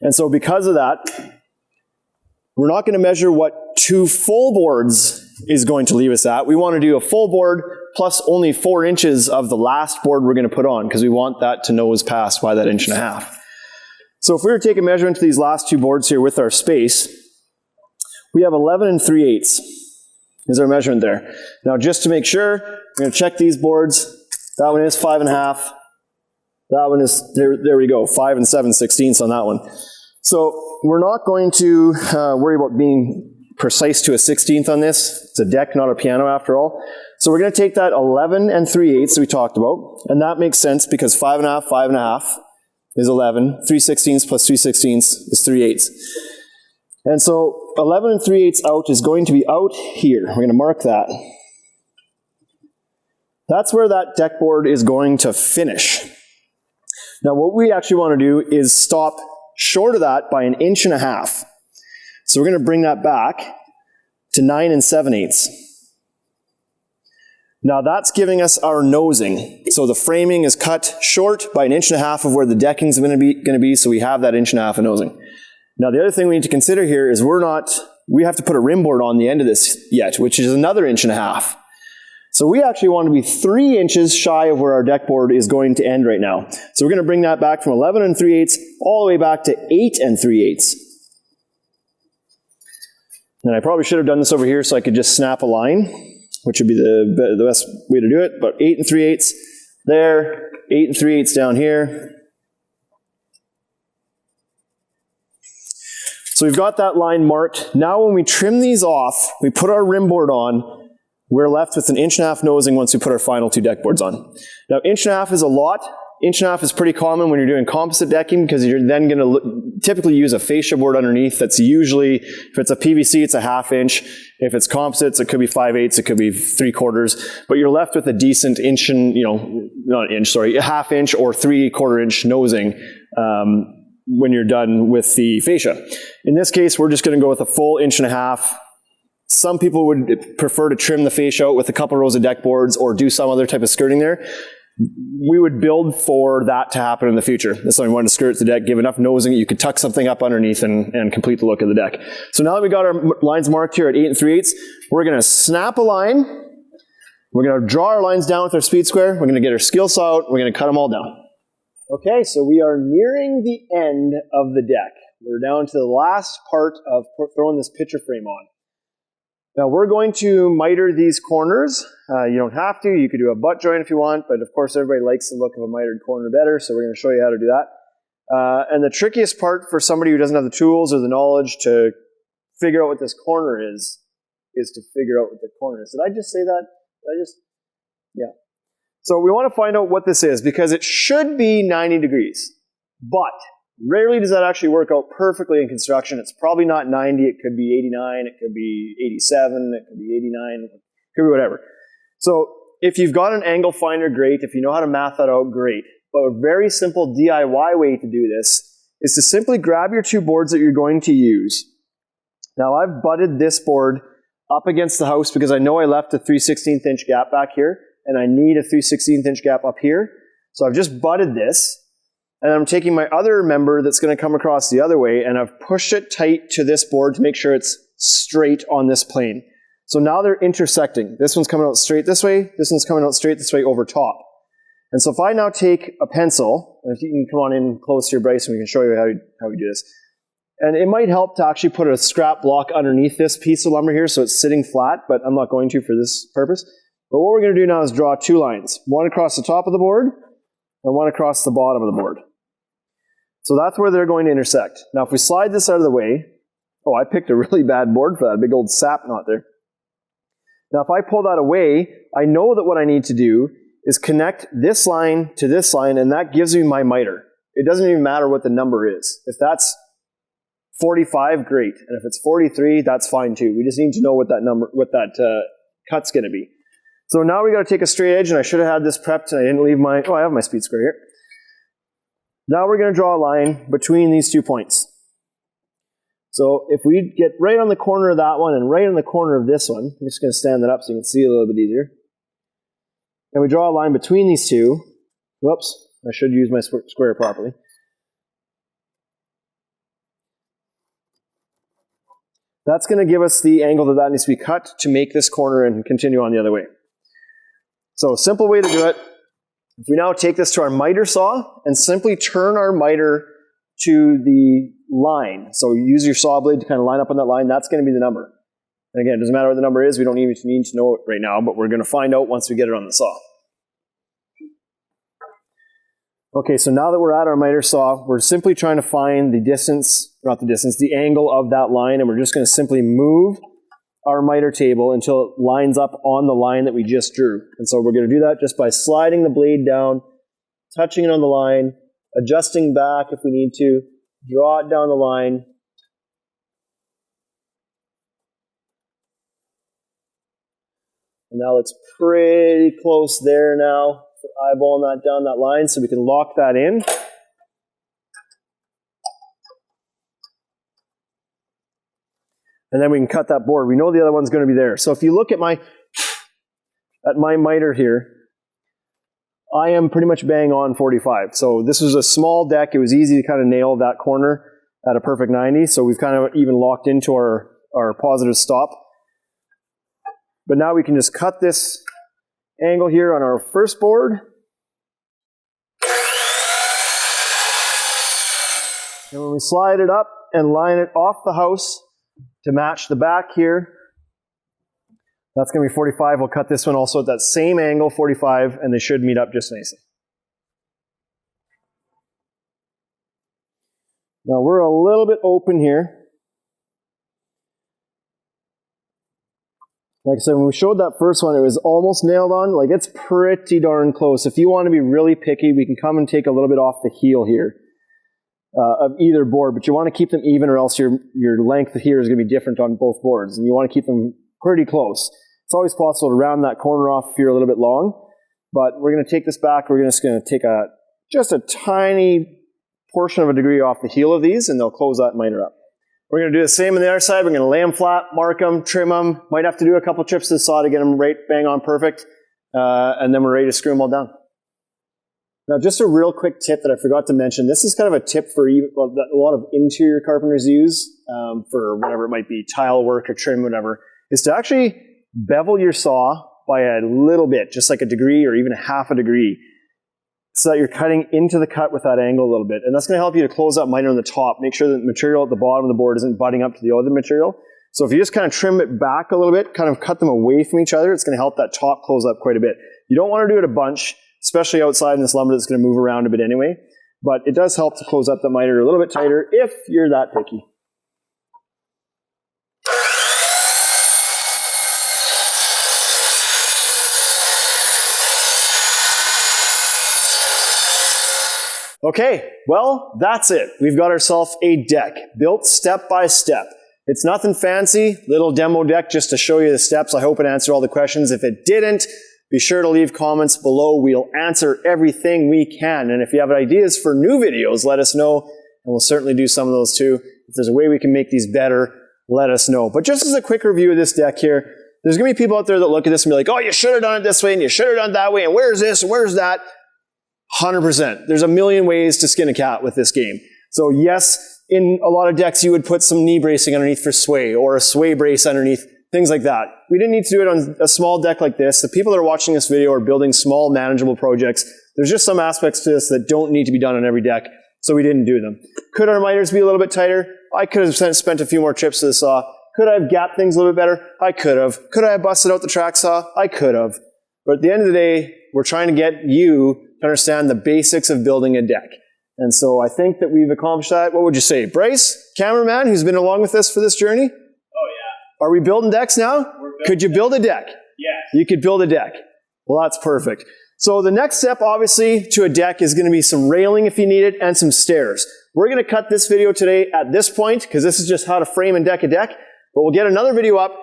Speaker 1: And so because of that, we're not going to measure what 2 full boards is going to leave us at. We want to do a full board plus only 4 inches of the last board we're going to put on, because we want that to nose past by that 1.5 inches. So if we were to take a measurement to these last 2 boards here with our space, we have 11 3/8 is our measurement there. Now just to make sure, we're going to check these boards. That one is 5.5. That one is, there we go, 5 7/16 on that one. So we're not going to worry about being precise to a 16th on this. It's a deck, not a piano after all. So we're going to take that 11 3/8 that we talked about, and that makes sense because 5.5 is 11. 3/16 plus 3/16 is 3/8. And so 11 3/8 out is going to be out here. We're going to mark that. That's where that deck board is going to finish. Now what we actually want to do is stop short of that by 1.5 inches. So we're going to bring that back to 9 7/8. Now that's giving us our nosing. So the framing is cut short by 1.5 inches of where the decking is going to be, so we have that 1.5 inches of nosing. Now the other thing we need to consider here is we have to put a rim board on the end of this yet, which is another 1.5 inches. So we actually want to be 3 inches shy of where our deck board is going to end right now. So we're going to bring that back from 11 3/8 all the way back to 8 3/8. And I probably should have done this over here so I could just snap a line, which would be the best way to do it. But 8 3/8 there, 8 3/8 down here. So we've got that line marked. Now when we trim these off, we put our rim board on, we're left with an 1.5 inch nosing once we put our final 2 deck boards on. Now 1.5 inch is a lot. 1.5 inch is pretty common when you're doing composite decking because you're then going to typically use a fascia board underneath that's usually, if it's a PVC, it's a 1/2 inch. If it's composites, it could be 5/8, it could be 3/4, but you're left with a decent inch and, not inch, sorry, a 1/2 inch or 3/4 inch nosing when you're done with the fascia. In this case, we're just going to go with a full 1.5 inch. Some people would prefer to trim the fascia out with a couple rows of deck boards or do some other type of skirting there. We would build for that to happen in the future. That's why we wanted to skirt the deck, give enough nosing that you could tuck something up underneath and complete the look of the deck. So now that we got our lines marked here at 8 3/8, we're going to snap a line. We're going to draw our lines down with our speed square. We're going to get our skill saw out. We're going to cut them all down. Okay, so we are nearing the end of the deck. We're down to the last part of throwing this picture frame on. Now we're going to miter these corners. You don't have to. You could do a butt joint if you want, but of course everybody likes the look of a mitered corner better, so we're going to show you how to do that. And the trickiest part for somebody who doesn't have the tools or the knowledge to figure out what this corner is to figure out what the corner is. Did I just say that? Yeah. So we want to find out what this is because it should be 90 degrees, but rarely does that actually work out perfectly in construction. It's probably not 90, it could be 89, it could be 87, it could be 89, it could be whatever. So if you've got an angle finder, great. If you know how to math that out, great. But a very simple DIY way to do this is to simply grab your 2 boards that you're going to use. Now I've butted this board up against the house because I know I left a 3/16 inch gap back here, and I need a 3/16 inch gap up here. So I've just butted this. And I'm taking my other member that's going to come across the other way, and I've pushed it tight to this board to make sure it's straight on this plane. So now they're intersecting. This one's coming out straight this way, this one's coming out straight this way over top. And so if I now take a pencil, and if you can come on in close here, Bryce, and we can show you how we do this. And it might help to actually put a scrap block underneath this piece of lumber here so it's sitting flat, but I'm not going to for this purpose. But what we're going to do now is draw 2 lines. One across the top of the board, and one across the bottom of the board. So that's where they're going to intersect. Now if we slide this out of the way, oh, I picked a really bad board for that, a big old sap knot there. Now if I pull that away, I know that what I need to do is connect this line to this line, and that gives me my miter. It doesn't even matter what the number is. If that's 45, great. And if it's 43, that's fine too. We just need to know what that cut's going to be. So now we got to take a straight edge, and I should have had this prepped, and I didn't leave my, I have my speed square here. Now we're going to draw a line between these 2 points. So if we get right on the corner of that one and right on the corner of this one, I'm just going to stand that up so you can see a little bit easier. And we draw a line between these 2. Whoops, I should use my square properly. That's going to give us the angle that needs to be cut to make this corner and continue on the other way. So simple way to do it. If we now take this to our miter saw and simply turn our miter to the line, so use your saw blade to kind of line up on that line, that's going to be the number. And again, it doesn't matter what the number is, we don't even need to know it right now, but we're going to find out once we get it on the saw. Okay, so now that we're at our miter saw, we're simply trying to find the distance, not the distance, the angle of that line, and we're just going to simply move our miter table until it lines up on the line that we just drew. And so we're going to do that just by sliding the blade down, touching it on the line, adjusting back if we need to, draw it down the line. And that looks pretty close there now. Eyeballing that down that line so we can lock that in. And then we can cut that board. We know the other one's going to be there. So if you look at my miter here, I am pretty much bang on 45. So this was a small deck. It was easy to kind of nail that corner at a perfect 90. So we've kind of even locked into our positive stop. But now we can just cut this angle here on our first board. And when we slide it up and line it off the house to match the back here, that's going to be 45. We'll cut this one also at that same angle, 45, and they should meet up just nicely. Now we're a little bit open here. Like I said, when we showed that first one, it was almost nailed on. Like, it's pretty darn close. If you want to be really picky, we can come and take a little bit off the heel here of either board, but you want to keep them even, or else your length here is going to be different on both boards, and you want to keep them pretty close. It's always possible to round that corner off if you're a little bit long, but we're going to take this back. We're just going to take just a tiny portion of a degree off the heel of these, and they'll close that miter up. We're going to do the same on the other side. We're going to lay them flat, mark them, trim them. Might have to do a couple trips to the saw to get them right bang on perfect. And then we're ready to screw them all down. Now, just a real quick tip that I forgot to mention. This is kind of a tip for a lot of interior carpenters use for whatever it might be, tile work or trim, whatever, is to actually bevel your saw by a little bit, just like a degree or even a half a degree, so that you're cutting into the cut with that angle a little bit. And that's going to help you to close that miter on the top, make sure that the material at the bottom of the board isn't butting up to the other material. So if you just kind of trim it back a little bit, kind of cut them away from each other, it's going to help that top close up quite a bit. You don't want to do it a bunch, especially outside in this lumber that's going to move around a bit anyway. But it does help to close up the miter a little bit tighter if you're that picky. Okay, well, that's it. We've got ourselves a deck built step by step. It's nothing fancy, little demo deck just to show you the steps. I hope it answered all the questions. If it didn't, be sure to leave comments below. We'll answer everything we can. And if you have ideas for new videos, let us know, and we'll certainly do some of those too. If there's a way we can make these better, let us know. But just as a quick review of this deck here, there's going to be people out there that look at this and be like, oh, you should have done it this way, and you should have done it that way, and where's this, and where's that? 100%. There's a million ways to skin a cat with this game. So yes, in a lot of decks you would put some knee bracing underneath for sway, or a sway brace underneath, things like that. We didn't need to do it on a small deck like this. The people that are watching this video are building small, manageable projects. There's just some aspects to this that don't need to be done on every deck, so we didn't do them. Could our miters be a little bit tighter? I could have spent a few more trips to the saw. Could I have gapped things a little bit better? I could have. Could I have busted out the track saw? I could have. But at the end of the day, we're trying to get you to understand the basics of building a deck. And so I think that we've accomplished that. What would you say? Bryce, cameraman, who's been along with us for this journey?
Speaker 2: Oh, yeah.
Speaker 1: Are we building decks now? Could you build a deck?
Speaker 2: Yes.
Speaker 1: You could build a deck. Well, that's perfect. So the next step, obviously, to a deck is going to be some railing if you need it, and some stairs. We're going to cut this video today at this point, because this is just how to frame and deck a deck. But we'll get another video up.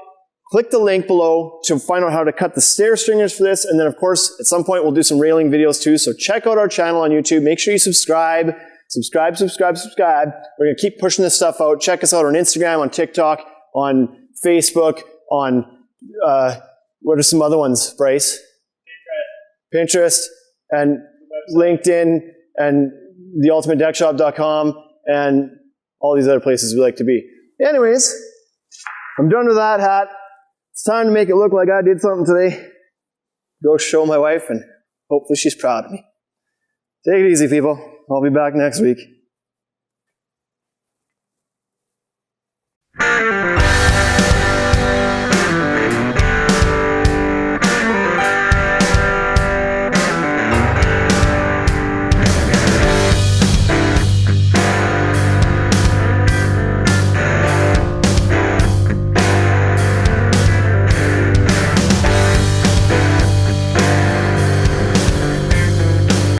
Speaker 1: Click the link below to find out how to cut the stair stringers for this. And then, of course, at some point, we'll do some railing videos too. So check out our channel on YouTube. Make sure you subscribe. Subscribe. We're going to keep pushing this stuff out. Check us out on Instagram, on TikTok, on Facebook, on, what are some other ones, Bryce? Pinterest, and LinkedIn, and theultimatedeckshop.com, and all these other places we like to be. Anyways, I'm done with that hat. It's time to make it look like I did something today. Go show my wife, and hopefully she's proud of me. Take it easy, people. I'll be back next week.